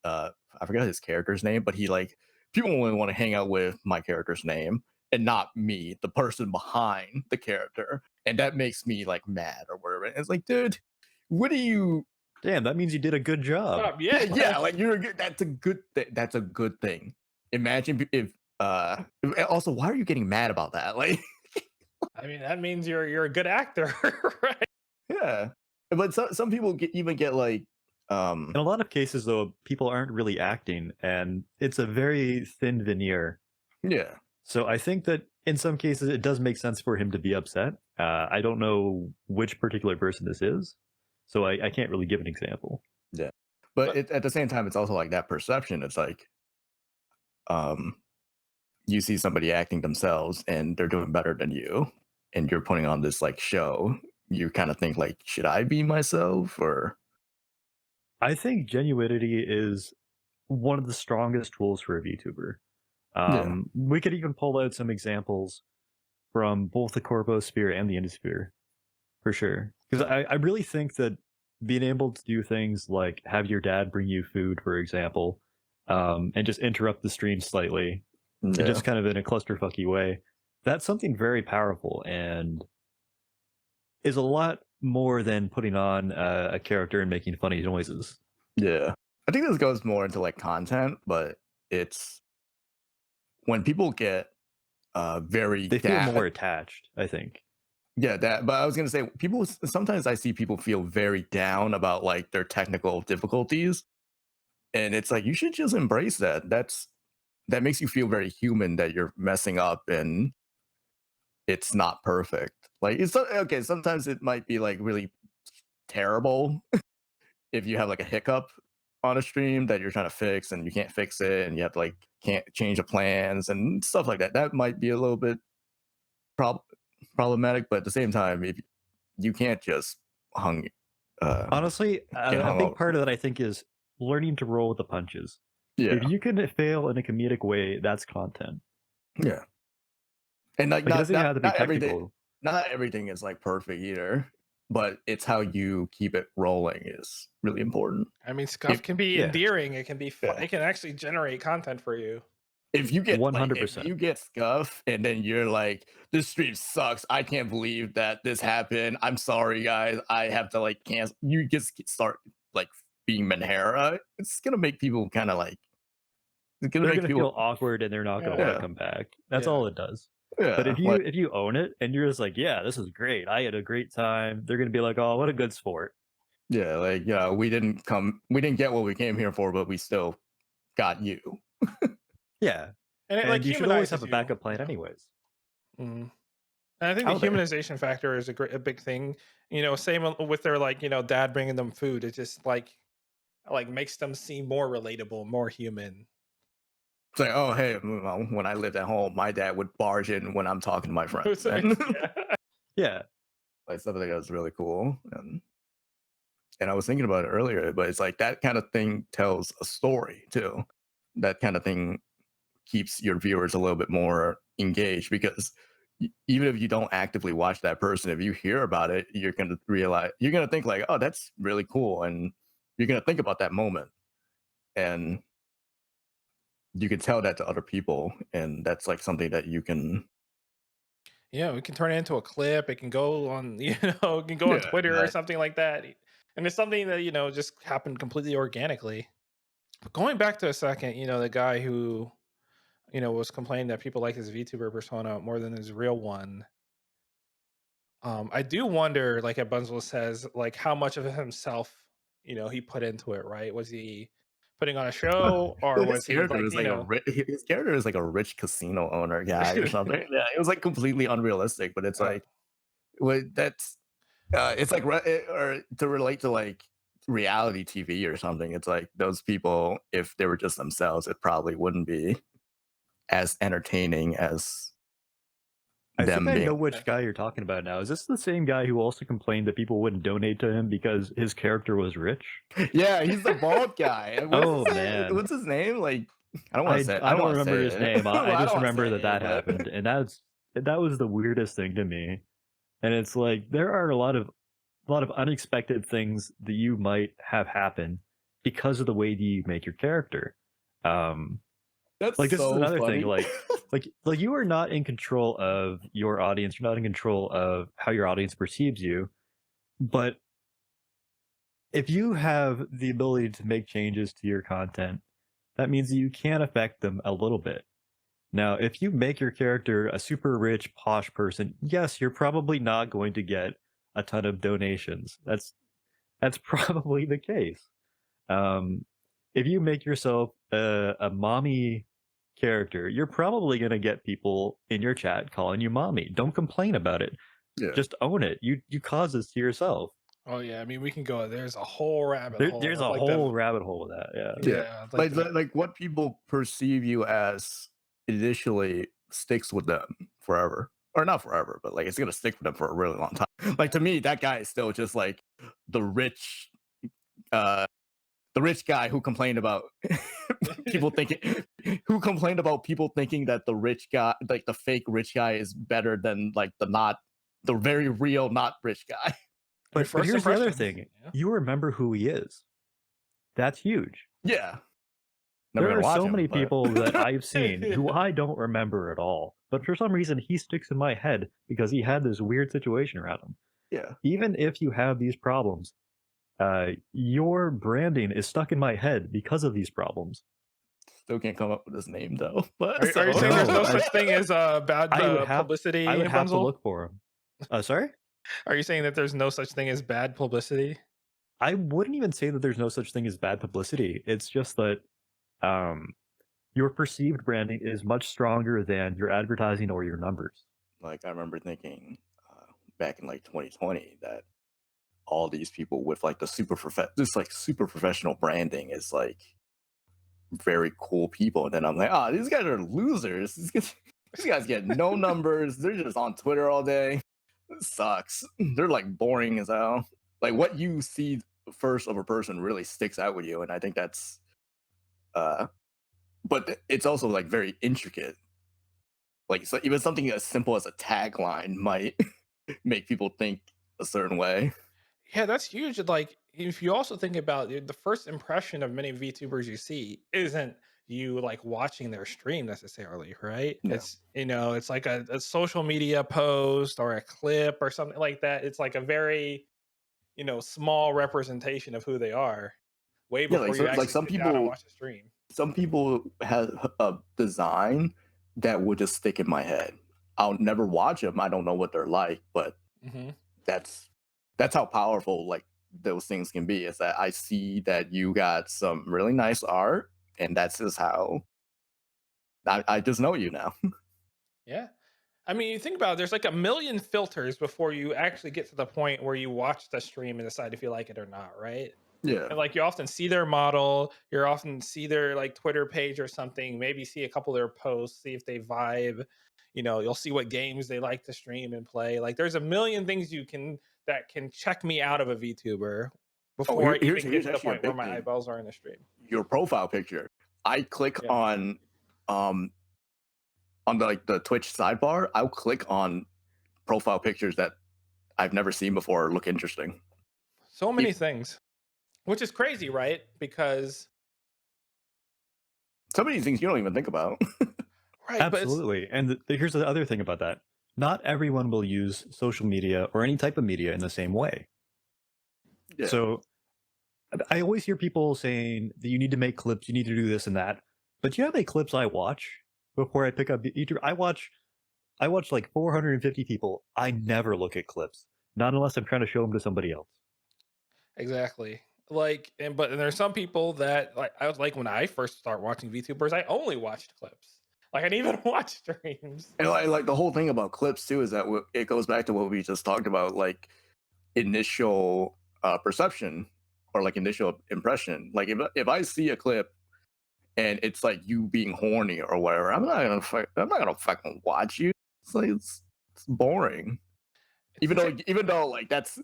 I forgot his character's name, but he like people only want to hang out with my character's name and not me, the person behind the character. And that makes me like mad or whatever. And it's like, dude, what do you Damn, that means you did a good job. Yeah. yeah, like you're good. That's a good thing. That's a good thing. Imagine also why are you getting mad about that? Like I mean, that means you're a good actor, right? yeah. But some people even get like In a lot of cases, though, people aren't really acting, and it's a very thin veneer. yeah. So I think that in some cases, it does make sense for him to be upset. I don't know which particular person this is, so I can't really give an example. Yeah. But at the same time, it's also like that perception. It's like um you see somebody acting themselves and they're doing better than you, and you're putting on this like show. You kind of think like, should I be myself or I think genuinity is one of the strongest tools for a VTuber. yeah. We could even pull out some examples from both the Corposphere and the Indosphere, for sure. Because I really think that being able to do things like have your dad bring you food, for example, and just interrupt the stream slightly, and Yeah. just kind of in a clusterfucky way, that's something very powerful and is a lot more than putting on a character and making funny noises. Yeah. I think this goes more into like content, but it's when people get very They feel more attached, I think. yeah, that but I was gonna say people sometimes I see people feel very down about like their technical difficulties. And it's like you should just embrace that. That makes you feel very human that you're messing up and it's not perfect. Like it's okay, sometimes it might be like really terrible if you have like a hiccup on a stream that you're trying to fix and you can't fix it and you have to like can't change the plans and stuff like that. That might be a little bit prob- problematic, but at the same time, if you can't just hung Honestly, get a hung big over. part of that I think is learning to roll with the punches. Yeah, If you can fail in a comedic way, that's content. yeah, and like Like, it doesn't even have to be not everything, technical. not everything is like perfect either, but it's how you keep it rolling is really important. I mean, scuff can be yeah. endearing. It can be fun. Yeah. It can actually generate content for you. If you get like, if 100%. you get scuff and then you're like, this stream sucks. I can't believe that this happened. I'm sorry, guys. I have to like cancel. You just start like being Manhera. It's gonna make people kind of like. It's gonna They're make gonna people. feel awkward and they're not gonna want Yeah. to come back. That's Yeah. all it does. Yeah, But if like, you own it and you're just like, yeah, this is great. I had a great time. They're gonna be like, oh, what a good sport. yeah, like yeah, we didn't get what we came here for, but we still got you. Yeah. And it And you should always humanizes have a you. backup plan anyways. Mm. And I think the Out there. humanization factor is a big thing. Same with their dad bringing them food. It just like makes them seem more relatable, more human. It's like, oh hey, well, when I lived at home, my dad would barge in when I'm talking to my friends. It's like, yeah. Yeah. Like stuff like that was really cool. And I was thinking about it earlier, but it's like that kind of thing tells a story too. That kind of thing keeps your viewers a little bit more engaged because even if you don't actively watch that person, if you hear about it, you're gonna think like, oh, that's really cool, and you're gonna think about that moment, and you can tell that to other people, and that's like something that you can. Yeah, we can turn it into a clip. It can go on, it can go on Yeah, Twitter or exactly. something like that. And it's something that, just happened completely organically. But going back to a second, the guy who, was complaining that people like his VTuber persona more than his real one. I do wonder, like Bunzel says, like how much of himself, he put into it, right? Was he putting on a show or His was he character like, is like his character is like a rich casino owner guy or something. Yeah, it was like completely unrealistic, but it's uh, like, that's it's like or to relate to like reality TV or something. It's like those people, if they were just themselves, it probably wouldn't be as entertaining as I think them I being. know which guy you're talking about now. Is this the same guy who also complained that people wouldn't donate to him because his character was rich? Yeah, he's the bald guy. And Oh man, what's his name? Like, I I don't don't want to remember say his it. name. Well, I I don't just want to remember say that it, that but happened, and that was the weirdest thing to me. And it's like there are a lot of unexpected things that you might have happen because of the way that you make your character. Um, that's like this is so another thing. funny. Like you are not in control of your audience. You're not in control of how your audience perceives you. But if you have the ability to make changes to your content, that means that you can affect them a little bit. Now, if you make your character a super rich, posh person, yes, you're probably not going to get a ton of donations. That's probably the case. Um, if you make yourself a mommy character, you're probably going to get people in your chat calling you mommy. Don't complain about it. Yeah. Just own it. You cause this to yourself. oh yeah, I mean, we can go. There's a whole rabbit hole There's of a like whole the rabbit hole with that. Yeah. Yeah. yeah, like Like the like what people perceive you as initially sticks with them forever. Or not forever, but like it's gonna stick with them for a really long time. Like to me, that guy is still just like the rich uh the rich guy who complained about people thinking who complained about people thinking that the rich guy, like the fake rich guy, is better than like the very real not rich guy. I mean, But first here's the other impressions. thing. Yeah. You remember who he is. That's huge. Yeah. Never There gonna are watch so him, many but people that I've seen who I don't remember at all. But for some reason, he sticks in my head because he had this weird situation around him. yeah. Even if you have these problems, your branding is stuck in my head because of these problems. Still can't come up with his name though. But Are you so saying there's No, no such thing as bad I publicity, would have to Bunzel? look for him. Sorry? Are you saying that there's no such thing as bad publicity? I wouldn't even say that there's no such thing as bad publicity. It's just that um, your perceived branding is much stronger than your advertising or your numbers. like I remember thinking back in like 2020 that all these people with like this like super professional branding is like very cool people. And then I'm like, oh, these guys are losers. These guys get no numbers. They're just on Twitter all day. It sucks. They're like boring as hell. Like what you see first of a person really sticks out with you. And I think that's, uh, but it's also like very intricate. Like so even something as simple as a tagline might make people think a certain way. Yeah, that's huge. Like, if you also think about it, the first impression of many VTubers you see isn't you like watching their stream necessarily, right? No. It's like a social media post or a clip or something like that. It's like a very, small representation of who they are way Yeah, before you like actually sit down and watch the stream. some people have a design that would just stick in my head. I'll never watch them. I don't know what they're like, but Hmm. that's that's how powerful like those things can be. Is that I see that you got some really nice art, and that's just how I just know you now. Yeah. I mean, you think about it, there's like a million filters before you actually get to the point where you watch the stream and decide if you like it or not, right? Yeah. And like you often see their model, you often see their like Twitter page or something, maybe see a couple of their posts, see if they vibe. You'll see what games they like to stream and play. Like there's a million things that can check me out of a VTuber Oh, before I even get here's to the actually a point where big my thing. eyeballs are in the stream. Your profile picture. I click Yeah. on um on the like the Twitch sidebar, I'll click on profile pictures that I've never seen before or look interesting. So E- many things, which is crazy, right? Because Some of these things you don't even think about. right, but it's Absolutely. And here's the other thing about that. Not everyone will use social media or any type of media in the same way. Yeah. So I always hear people saying that you need to make clips, you need to do this and that. But you know how many clips I watch before I pick up YouTube? I watch like 450 people. I never look at clips. Not unless I'm trying to show them to somebody else. exactly like, and there's some people that like I was like when I first start watching VTubers, I only watched clips. Like I didn't even watch streams. And like the whole thing about clips too is that it goes back to what we just talked about, like initial perception or like initial impression. Like if I see a clip and it's like you being horny or whatever, I'm not gonna fucking watch you. It's like it's boring. It's Even though like that's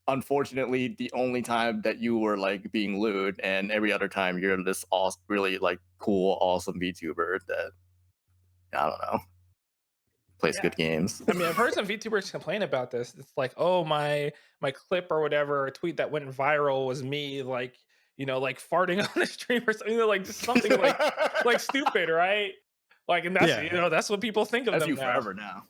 unfortunately the only time that you were like being lewd, and every other time you're this awesome, really like cool, awesome VTuber that I don't know plays yeah. good games. I mean, I've heard some VTubers complain about this. It's like, oh, my clip or whatever, a tweet that went viral was me, like like farting on the stream or something, like just something like stupid, right? Like, and that's Yeah. that's what people think of That's them you now. forever now.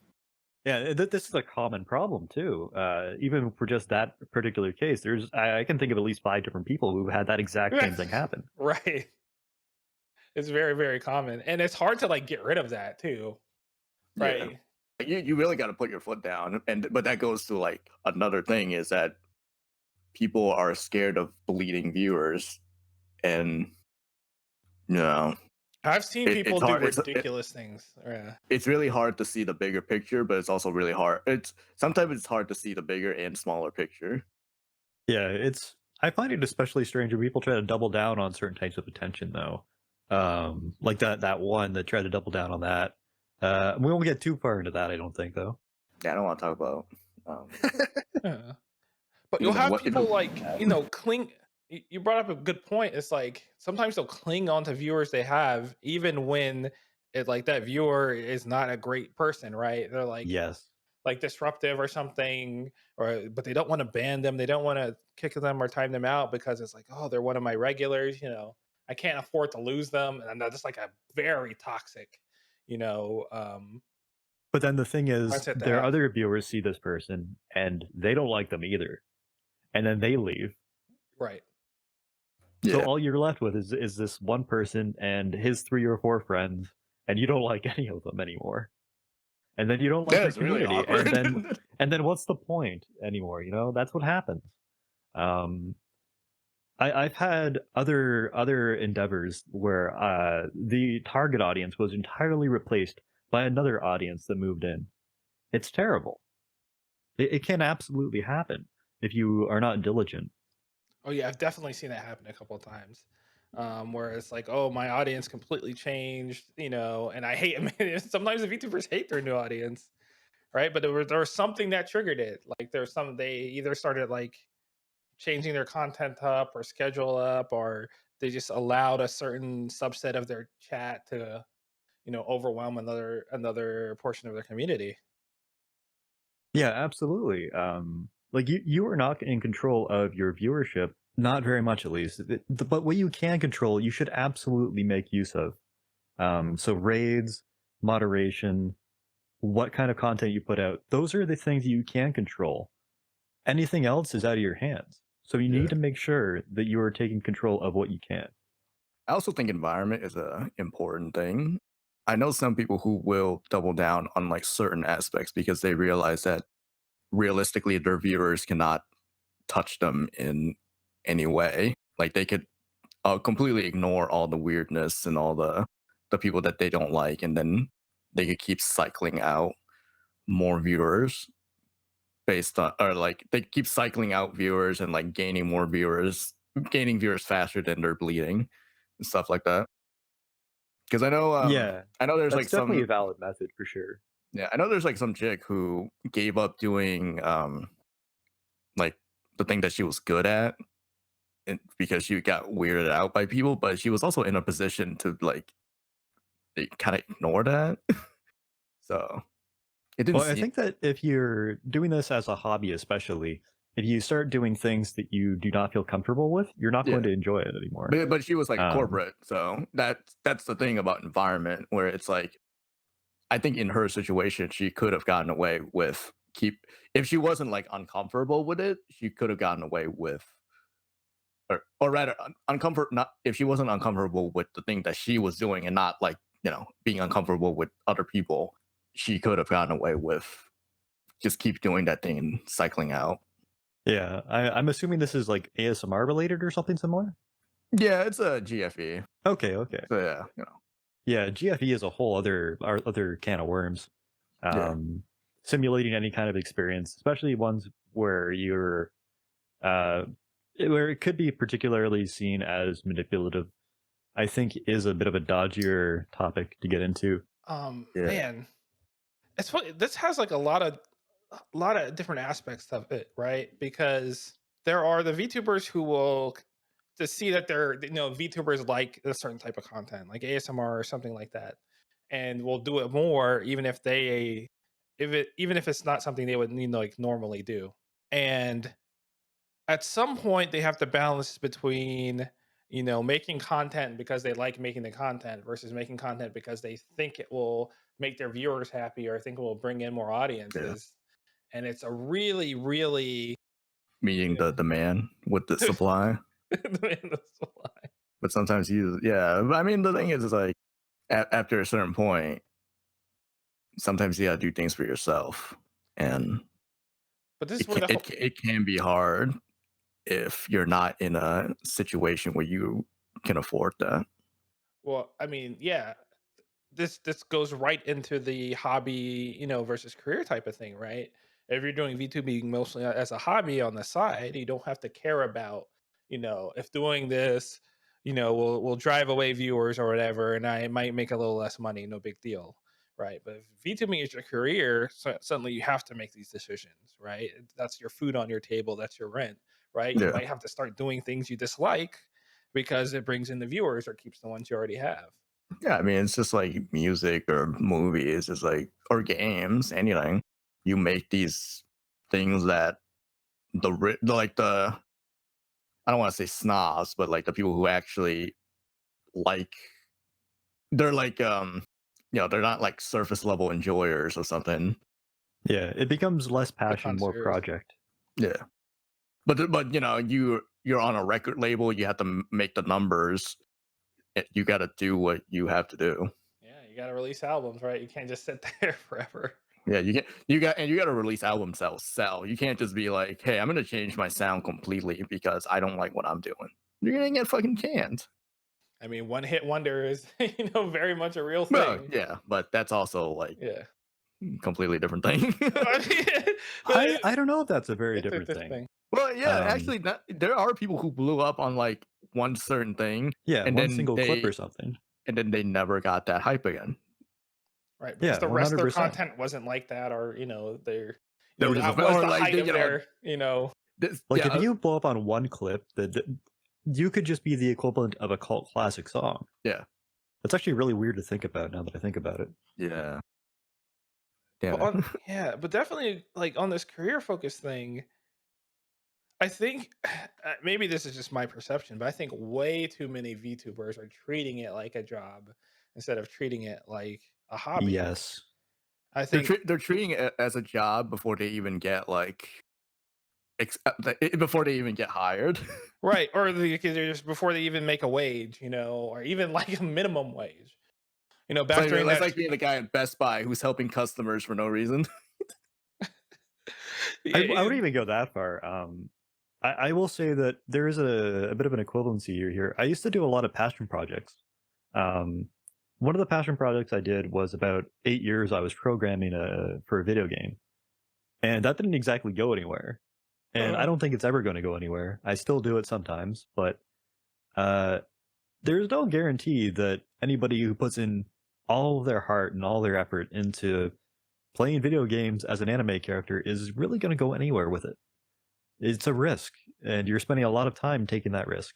Yeah, this is a common problem too. Even for just that particular case, I can think of at least 5 different people who've had that exact same thing happen. Right. It's very, very common, and it's hard to like get rid of that too, Yeah. right? You really got to put your foot down, and but that goes to like another thing is that people are scared of bleeding viewers, and you know I've seen it's people do hard. ridiculous things. Yeah. It's really hard to see the bigger picture, but it's also really hard. It's sometimes it's hard to see the bigger and smaller picture. Yeah, I find it especially strange when people try to double down on certain types of attention though. Like that one that tried to double down on that. We won't get too far into that, I don't think though. Yeah, I don't want to talk about um, Yeah. But you'll even have what people like, that. cling. You brought up a good point. It's like sometimes they'll cling on to viewers they have, even when it like that viewer is not a great person, right? They're Yes. like disruptive or something, or but they don't want to ban them. They don't want to kick them or time them out because it's like, oh, they're one of my regulars. I can't afford to lose them, and that's like a very toxic, you know, um, But then the thing is, mindset to their have. other viewers see this person and they don't like them either. And then they leave. Right. So Yeah, all you're left with is this one person and his 3 or 4 friends, and you don't like any of them anymore. And then you don't like that your is really community, and then awkward. and then what's the point anymore? That's what happens. Um, I've had other endeavors where the target audience was entirely replaced by another audience that moved in. It's terrible. It can absolutely happen if you are not diligent. Oh yeah, I've definitely seen that happen a couple of times. Where it's like, oh, my audience completely changed, and I hate. I mean, sometimes the VTubers hate their new audience, right? But there was something that triggered it. Like there's some they either started like changing their content up or schedule up, or they just allowed a certain subset of their chat to, overwhelm another portion of their community. Yeah, absolutely. Like you are not in control of your viewership, not very much at least. But what you can control, you should absolutely make use of. So raids, moderation, what kind of content you put out, those are the things you can control. Anything else is out of your hands. So you need Yeah, to make sure that you are taking control of what you can. I also think environment is a important thing. I know some people who will double down on like certain aspects because they realize that realistically their viewers cannot touch them in any way. Like they could completely ignore all the weirdness and all the people that they don't like, and then they could keep cycling out more viewers based on, or like they keep cycling out viewers and like gaining more viewers, gaining viewers faster than they're bleeding and stuff like that. Because Yeah, I know there's that's like definitely some a valid method for sure. yeah, I know there's like some chick who gave up doing like the thing that she was good at, and because she got weirded out by people, but she was also in a position to like kind of ignore that. So it didn't Well, I seem. think that if you're doing this as a hobby, especially if you start doing things that you do not feel comfortable with, you're not going Yeah, to enjoy it anymore. but she was like a Um, corporate, so that's the thing about environment where it's like I think in her situation she could have gotten away with keep if she wasn't like uncomfortable with it, she could have gotten away with or rather uncomfort not if she wasn't uncomfortable with the thing that she was doing and not like being uncomfortable with other people, she could have gotten away with just keep doing that thing and cycling out. yeah, I'm assuming this is like ASMR related or something similar. Yeah, it's a GFE. Okay, okay. So yeah. Yeah, GFE is a whole other can of worms. Yeah. Um, Simulating any kind of experience, especially ones where you're uh, where it could be particularly seen as manipulative, I think is a bit of a dodgier topic to get into. Yeah. Man, it's funny. This has like a lot of different aspects of it, right? Because there are the VTubers who will to see that VTubers like a certain type of content, like ASMR or something like that, and will do it more even if it's not something they would like normally do. And at some point they have to balance between making content because they like making the content versus making content because they think it will make their viewers happy or think it will bring in more Yeah. audiences. And it's a really really Meeting you know the demand with the supply. that's a lie. But sometimes but I mean, the thing is like after a certain point, sometimes you gotta do things for yourself. And But this is it where can, the it, whole can- it can be hard if you're not in a situation where you can afford that. well, I mean, yeah, this goes right into the hobby, versus career type of thing, right? If you're doing VTubing mostly as a hobby on the side, you don't have to care about, if doing this, will drive away viewers or whatever, and I might make a little less money, no big deal, right? But if VTubing is your career, suddenly you have to make these decisions, right? That's your food on your table, that's your rent, right? You Yeah. might have to start doing things you dislike because it brings in the viewers or keeps the ones you already have. Yeah. I mean, it's just like music or movies, it's like, or games, anything. You make these things that like I don't want to say snobs, but like the people who actually like, they're like, they're not like surface level enjoyers or something. Yeah, it becomes less The passion, more connoisseurs. project. Yeah. But you're on a record label. You have to make the numbers. You got to do what you have to do. Yeah, you gotta release albums, right? You can't just sit there forever. Yeah, you got to release albums that will sell. You can't just be like, hey, I'm gonna change my sound completely because I don't like what I'm doing. You're gonna get fucking canned. I mean, one hit wonder is, very much a real Well, thing. yeah, but that's also like Yeah. completely different thing. I mean, but I don't know if that's a very it's different this thing. thing. Well, yeah, Um, actually, there are people who blew up on like one certain thing, yeah, and one then single clip or they something. never got that hype again. Right. Because Yeah, the rest of their 100%. content wasn't like that, or, They were just that was or the like height of their, Like if yeah, you blow up on one clip, you could just be the equivalent of a cult classic song. yeah, That's actually really weird to think about now that I think about it. yeah, but yeah. yeah, but definitely like on this career focus thing, I think maybe this is just my perception, but I think way too many VTubers are treating it like a job instead of treating it like a hobby. Yes. I think They're treating it as a job before they even get like before they even get hired. right, or just before they even make a wage, or even like a minimum wage. Back during It's that. like being the guy at Best Buy who's helping customers for no reason. I Yeah, wouldn't even go that far. I will say that there is a bit of an equivalency here. I used to do a lot of passion projects. Um, One of the passion projects I did was about 8 years I was programming for a video game. And that didn't exactly go anywhere. And I don't think it's ever going to go anywhere. I still do it sometimes, but uh, there's no guarantee that anybody who puts in all of their heart and all their effort into playing video games as an anime character is really going to go anywhere with it. It's a risk, and you're spending a lot of time taking that risk.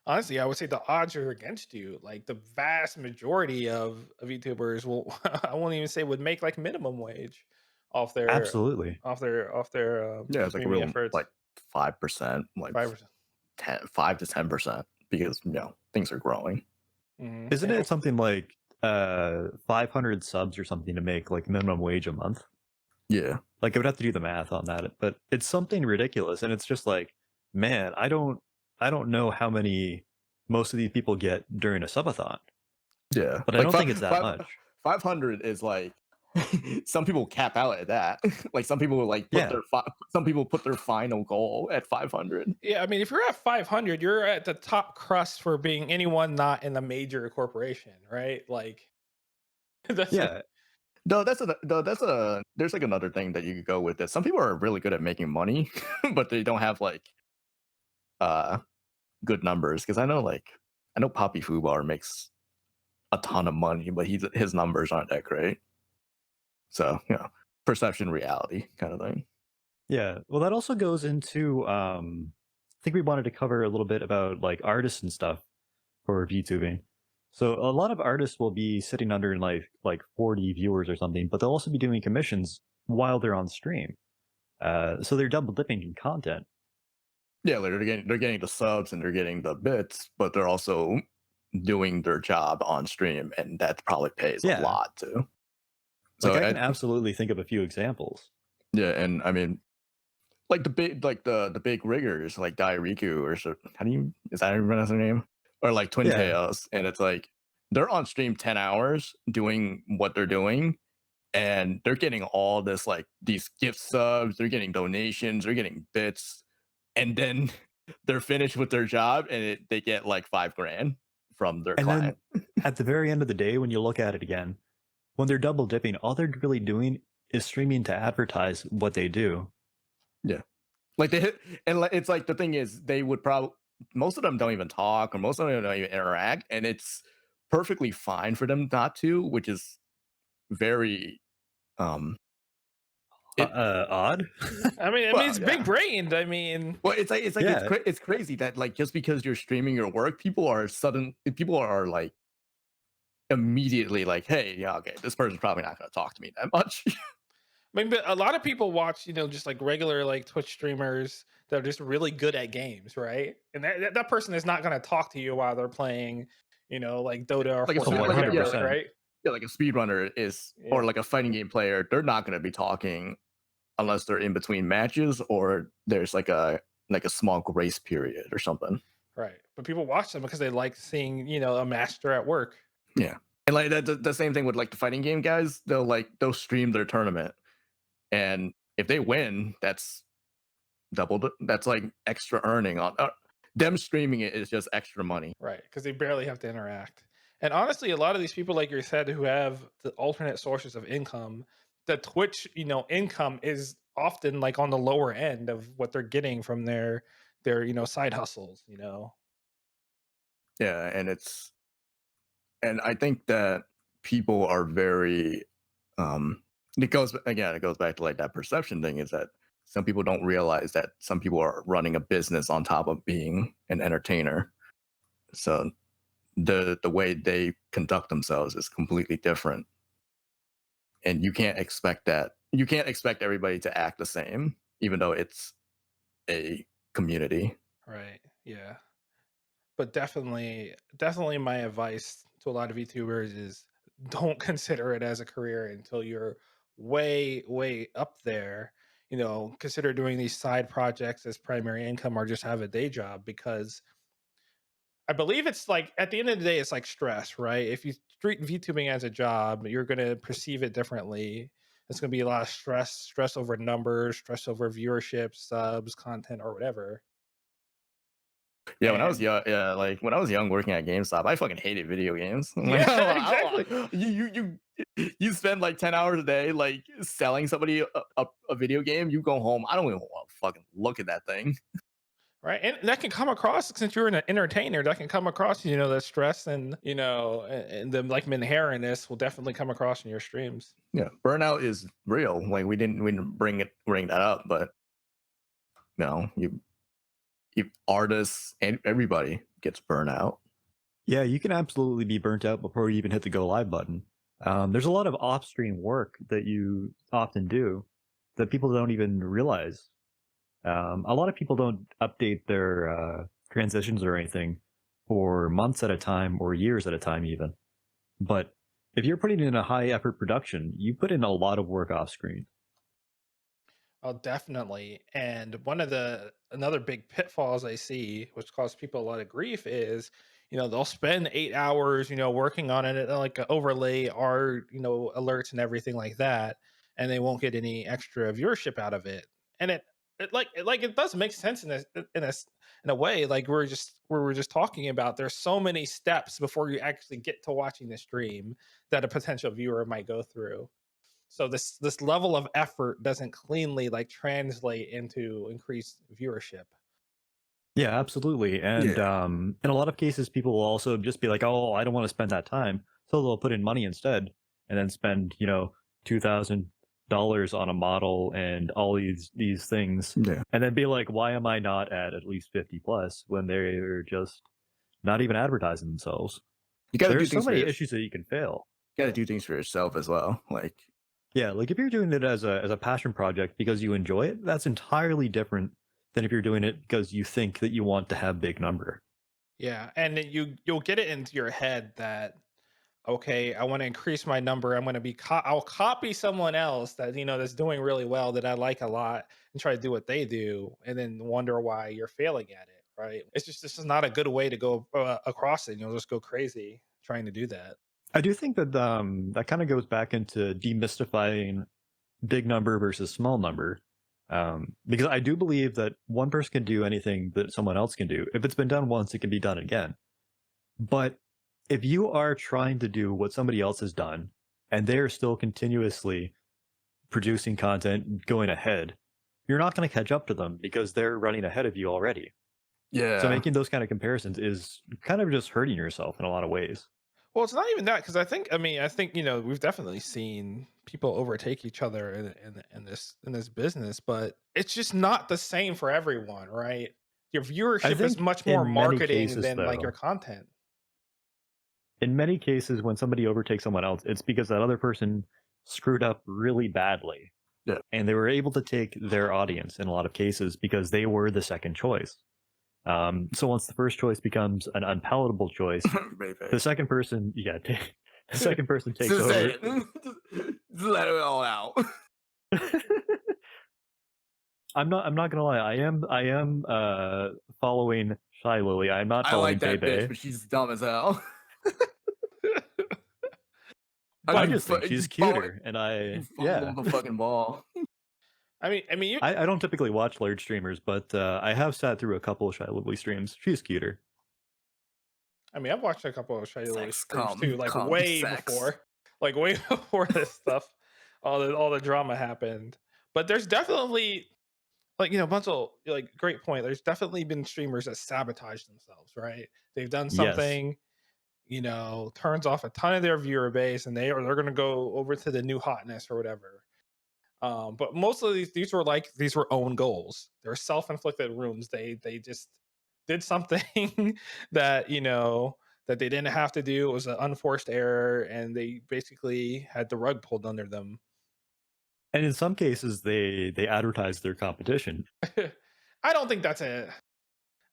Honestly, I would say the odds are against you. Like the vast majority of VTubers will, I won't even say would make like minimum wage off their, Absolutely. Yeah, it's like a streaming real efforts. like 5%, like 5%. 5 to 10% because things are growing. Isn't And it something like 500 subs or something to make like minimum wage a month? Yeah. Like I would have to do the math on that, but it's something ridiculous, and it's just like, man, I don't know how many most of these people get during a subathon, Yeah. but I Like don't think it's that much. 500 is like some people cap out at that. Like some people like Yeah, some people put their final goal at 500. yeah, I mean, if you're at 500, you're at the top crust for being anyone not in a major corporation, right? Like that's yeah, No, there's like another thing that you could go with this. Some people are really good at making money, but they don't have like uh good numbers. Because I know Poppy Fubar makes a ton of money, but his numbers aren't that great. So, perception reality kind of thing. yeah. Well, that also goes into I think we wanted to cover a little bit about like artists and stuff for VTubing. So a lot of artists will be sitting under like 40 viewers or something, but they'll also be doing commissions while they're on stream. So they're double dipping in content. Yeah, like they're getting the subs and they're getting the bits, but they're also doing their job on stream, and that probably pays a Yeah, lot too. like So I can absolutely think of a few examples. yeah, and I mean, like the big riggers like Dairiku or so. How do you is that how you pronounce their name? Or like Twin Yeah, Tails, and it's like they're on stream 10 hours doing what they're doing, and they're getting all this like these gift subs, they're getting donations, they're getting bits, and then they're finished with their job, and they get like 5 grand from their and then client. at the very end of the day, when you look at it again, when they're double dipping, all they're really doing is streaming to advertise what they do. Yeah, like they hit, and it's like the thing is they would probably most of them don't even talk, or most of them don't even interact, and it's perfectly fine for them not to, which is very um it I Odd. mean, well it's big yeah. brained. I mean, Well, Yeah, it's crazy that like just because you're streaming your work, people are like immediately like, hey, yeah, okay, this person's probably not going to talk to me that much. I mean, but a lot of people watch, just like regular like Twitch streamers that are just really good at games, right? And that person is not going to talk to you while they're playing, like Dota or like a oh, Fortnite or whatever, 100%. right? yeah, like a speedrunner is, or Yeah, like a fighting game player, they're not going to be talking unless they're in between matches or there's like a small grace period or something. right. But people watch them because they like seeing, a master at work. Yeah, and like the same thing with like the fighting game guys. They'll stream their tournament, and if they win, that's that's like extra earning on them streaming it is just extra money. Right, because they barely have to interact. And honestly, a lot of these people, like you said, who have the alternate sources of income, the Twitch, income is often like on the lower end of what they're getting from their side hustles. Yeah, and I think that people are very it goes back to like that perception thing, is that some people don't realize that some people are running a business on top of being an entertainer. So the way they conduct themselves is completely different, and you can't expect everybody to act the same, even though it's a community. Right. Yeah. But definitely my advice to a lot of YouTubers is don't consider it as a career until you're way, way up there. Consider doing these side projects as primary income or just have a day job because I believe it's like at the end of the day, it's like stress, right? If you treat VTubing as a job, you're going to perceive it differently. It's going to be a lot of stress over numbers, stress over viewership, subs, content, or whatever. Yeah, when I was And young, yeah, like when I was young working at GameStop, I fucking hated video games. I'm like, yeah, exactly. you spend like 10 hours a day like selling somebody a video game. You go home, I don't even want to fucking look at that thing. Right. And that can come across since you're an entertainer, that can come across, the stress and, and the like inherentness will definitely come across in your streams. Yeah, burnout is real. Like we didn't bring that up, but no, artists and everybody gets burnt out. Yeah, you can absolutely be burnt out before you even hit the go live button. There's a lot of off-screen work that you often do that people don't even realize. A lot of people don't update their transitions or anything for months at a time or years at a time even. But if you're putting in a high effort production, you put in a lot of work off screen. Oh, definitely. And another big pitfalls I see, which cause people a lot of grief, is they'll spend 8 hours working on it, like overlay art, alerts and everything like that, and they won't get any extra viewership out of it. And it does make sense in a way, like we were just talking about. There's so many steps before you actually get to watching the stream that a potential viewer might go through. So this level of effort doesn't cleanly like translate into increased viewership. Yeah, absolutely. And Yeah. in a lot of cases, people will also just be like, "Oh, I don't want to spend that time," so they'll put in money instead, and then spend $2,000 on a model and all these things, Yeah. and then be like, "Why am I not at least 50 plus when they're just not even advertising themselves?" You got to do There's so things for many issues that you can fail. you got to do things for yourself as well. Like, Yeah, like if you're doing it as a passion project because you enjoy it, that's entirely different than if you're doing it because you think that you want to have big number. Yeah, and then you'll get it into your head that, okay, I want to increase my number. I'm going to I'll copy someone else that that's doing really well that I like a lot and try to do what they do, and then wonder why you're failing at it. Right? It's just this is not a good way to go across it. You'll just go crazy trying to do that. I do think that that kind of goes back into demystifying big number versus small number. Because I do believe that one person can do anything that someone else can do. If it's been done once, it can be done again. But if you are trying to do what somebody else has done and they're still continuously producing content going ahead, you're not going to catch up to them because they're running ahead of you already. yeah. So making those kind of comparisons is kind of just hurting yourself in a lot of ways. Well, it's not even that, because I think we've definitely seen people overtake each other in this business, but it's just not the same for everyone, right? Your I viewership is think much more in many marketing cases, than like your though, content. in many cases, when somebody overtakes someone else, it's because that other person screwed up really badly. Yeah. And they were able to take their audience in a lot of cases because they were the second choice. So once the first choice becomes an unpalatable choice, the second person, the second person takes Just say over. it. Just let it all out. I'm not gonna lie. I am following Shy Lily. I'm not I following like that bitch, Bebe. but she's dumb as hell. I But just think she's cuter, and You fumbled the fucking ball. I don't typically watch large streamers, but I have sat through a couple of Shy Lily streams. She's cuter. I've watched a couple of Shady Lily Sex, streams cum, too, like cum, way sex. before, like way before this stuff, all the drama happened. But there's definitely Bunzel, like great point. There's definitely been streamers that sabotage themselves, right? They've done Yes. something, turns off a ton of their viewer base, and they're going to go over to the new hotness or whatever. But most of these were own goals. They're self-inflicted wounds. They just did something that that they didn't have to do. It was an unforced error, and they basically had the rug pulled under them. And in some cases, they advertise their competition. I don't think that's it.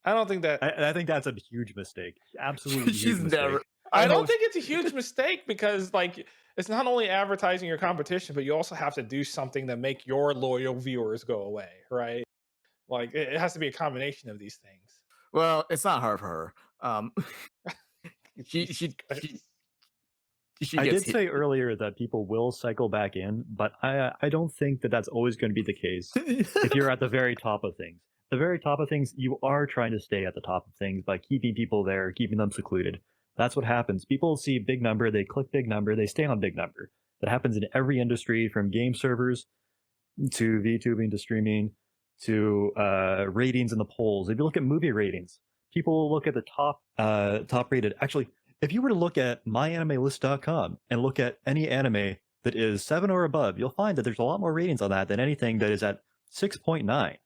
I don't think that. I think that's a huge mistake. Absolutely huge She's mistake. never. I don't think it's a huge mistake, because like it's not only advertising your competition, but you also have to do something that make your loyal viewers go away, right? Like it has to be a combination of these things. Well, it's not hard for her. She I gets did say earlier that people will cycle back in, but I don't think that that's always going to be the case if you're at the very top of things. The very top of things, you are trying to stay at the top of things by keeping people there, keeping them secluded. That's what happens. People see big number, they click big number, they stay on big number. That happens in every industry, from game servers to VTubing to streaming to ratings in the polls. If you look at movie ratings, people look at the top rated. Actually, if you were to look at myanimelist.com and look at any anime that is 7 or above, you'll find that there's a lot more ratings on that than anything that is at 6.9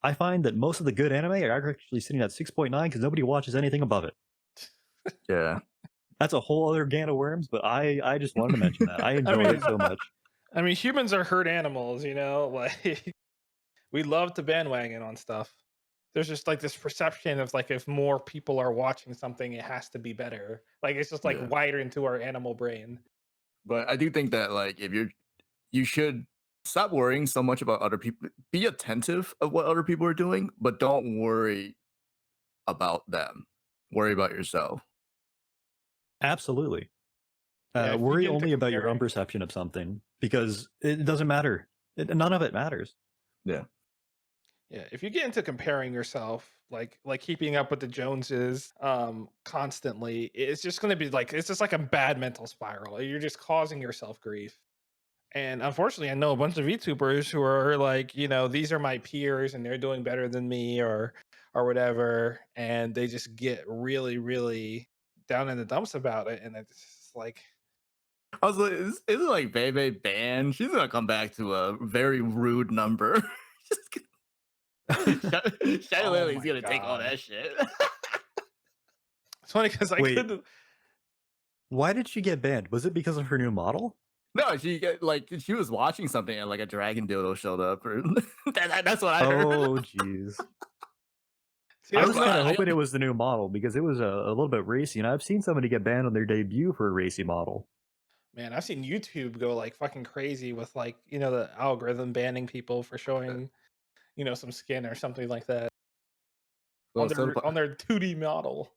I find that most of the good anime are actually sitting at 6.9 because nobody watches anything above it. Yeah. That's a whole other can of worms, but I just wanted to mention that. I I enjoy it mean, so much. I mean, humans are herd animals, you know. Like we love to bandwagon on stuff. There's just like this perception of like if more people are watching something, it has to be better. Like it's just like Yeah. wired into our animal brain. But I do think that like if you should stop worrying so much about other people. Be attentive of what other people are doing, but don't worry about them. Worry about yourself. Absolutely. Yeah, if you Worry get into only about your own comparing, perception of something because it doesn't matter. None of it matters. Yeah. yeah, if you get into comparing yourself, like keeping up with the Joneses, constantly, it's just going to be like it's just like a bad mental spiral. You're just causing yourself grief. And unfortunately, I know a bunch of VTubers who are like, you know, these are my peers and they're doing better than me or whatever, and they just get really, really down in the dumps about it, and it's just like, I was like, isn't like Bebe banned? She's gonna come back to a very rude number. Shy oh Lily's my gonna take all god, that shit. it's funny because I Wait, could. why did she get banned? Was it because of her new model? No, she was watching something and like a dragon dildo showed up. Or, that's what I heard. Oh, jeez. See, I that's was not, kind of hoping it was the new model because it was a little bit racy, and I've seen somebody get banned on their debut for a racy model. man. I've seen YouTube go like fucking crazy with like the algorithm banning people for showing some skin or something like that on Well, their 2D model.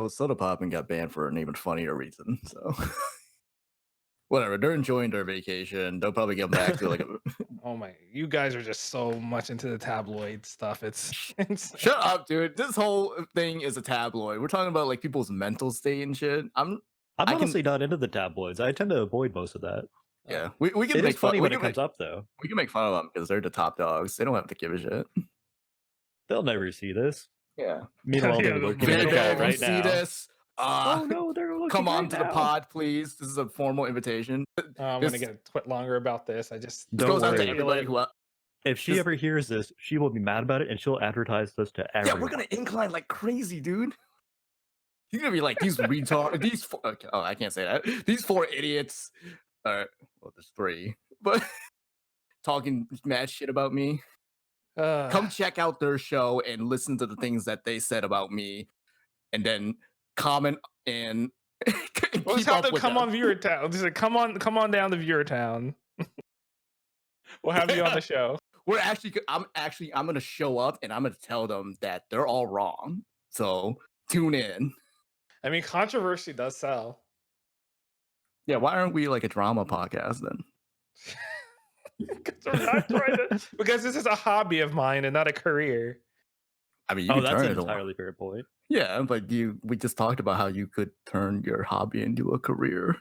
Soda Poppin got banned for an even funnier reason. So whatever, they're enjoying their vacation. They'll probably get back to like a Oh my, you guys are just so much into the tabloid stuff. It's insane. shut up, dude. This whole thing is a tabloid. We're talking about like people's mental state and shit. I'm I can honestly not into the tabloids. I tend to avoid most of that. yeah, we can It make is fun. funny We when it can comes make, up, though. we can make fun of them because they're the top dogs. They don't have to give a shit. They'll never see this. Yeah. Meanwhile, Yeah, they're those looking at the videos. show If you right see now. this, Oh no, they're looking come on right to the now. pod, please. This is a formal invitation. I'm This, gonna get a twit longer about this. I just this Don't goes out to worry. everybody who. If she This- ever hears this, she will be mad about it, and she'll advertise this to Yeah, everyone. we're gonna incline like crazy, dude. He's gonna be like these retard. Okay, oh, I can't say that. These four idiots. Well, there's three, but talking mad shit about me. Come check out their show and listen to the things that they said about me, and then comment and We'll just keep have up to with come them. on Viewertown. Just like, come on down to Viewertown. We'll have you on the show. I'm gonna show up and I'm gonna tell them that they're all wrong. So tune in. I mean, controversy does sell. Yeah, why aren't we like a drama podcast then? Because we're not trying to. Because this is a hobby of mine and not a career. I mean, you Oh, can that's turn an it entirely fair point. Yeah, but we just talked about how you could turn your hobby into a career.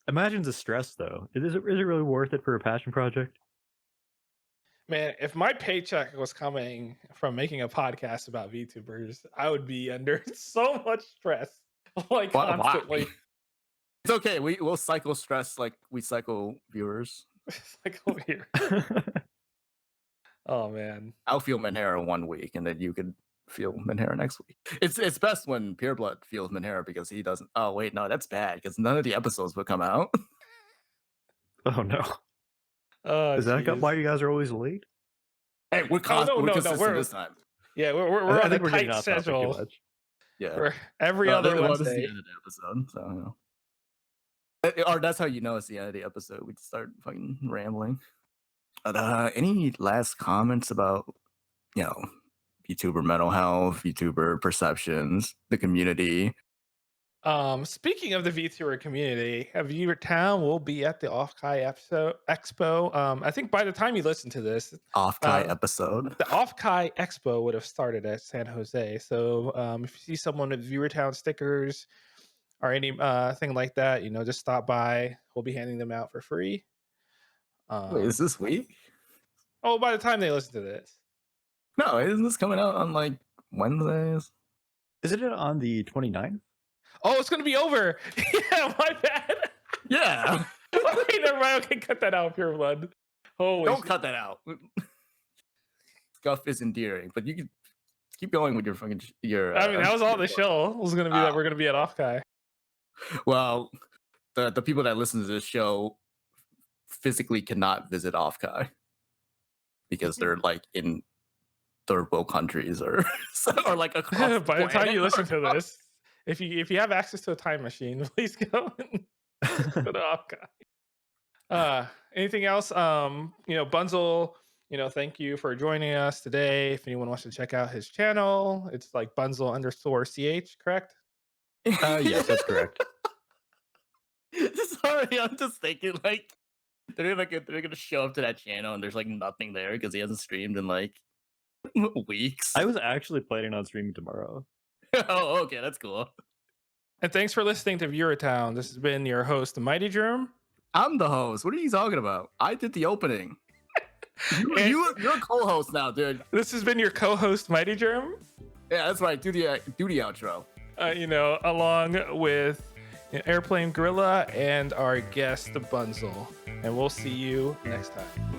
Imagine the stress, though. Is it really worth it for a passion project? Man, if my paycheck was coming from making a podcast about VTubers, I would be under so much stress, like Why? constantly. It's okay. We'll cycle stress like we cycle viewers. Like over here. Oh man. I'll feel Manhera 1 week, and then you could feel Manhera next week. It's best when Pureblood feels Manhera because he doesn't. Oh wait, no, that's bad because none of the episodes would come out. Oh no. Oh, Is that jeez. why you guys are always late? Hey, we're consistent we're this time. yeah, we're I on a think we're getting tight off topic too schedule. much. Yeah, We're every other this is Wednesday. the end of the episode. So, you know. Or that's how you know it's the end of the episode. We just start fucking rambling. But, any last comments about VTuber mental health, VTuber perceptions, the community? Speaking of the VTuber community, Viewertown will be at the Off-Kai Expo. I think by the time you listen to this, Off-Kai episode. the Off-Kai Expo would have started at San Jose. So if you see someone with Viewertown stickers or any thing like that, just stop by. We'll be handing them out for free. Wait, is this week? Oh, by the time they listen to this. No, isn't this coming out on like Wednesdays? Isn't it on the 29th? Oh, it's gonna be over. Yeah, my bad. Yeah. Okay, never mind. Okay, cut that out, Pure Blood. Holy Don't cut that out. Scuff is endearing, but you can keep going with your fucking your. I mean, that was all your the show was gonna be that we're gonna be at Offkai. Well, the people that listen to this show physically cannot visit Offkai because they're like in third world countries or or like across By the time planet you listen or- to this, if you have access to a time machine, please go and go to Offkai. Anything else? Bunzel, thank you for joining us today. If anyone wants to check out his channel, it's like Bunzel_ch, correct? Yes, that's correct. Sorry, I'm just thinking like they're gonna show up to that channel and there's like nothing there because he hasn't streamed in like weeks. I was actually planning on streaming tomorrow. Oh, okay, that's cool. And thanks for listening to Viewertown. This has been your host, Mightygerm. I'm the host. What are you talking about? I did the opening. You're a co-host now, dude. This has been your co-host, Mightygerm. Yeah, that's right. Do the outro. Along with AirplaneGorilla and our guest, Bunzel. And we'll see you next time.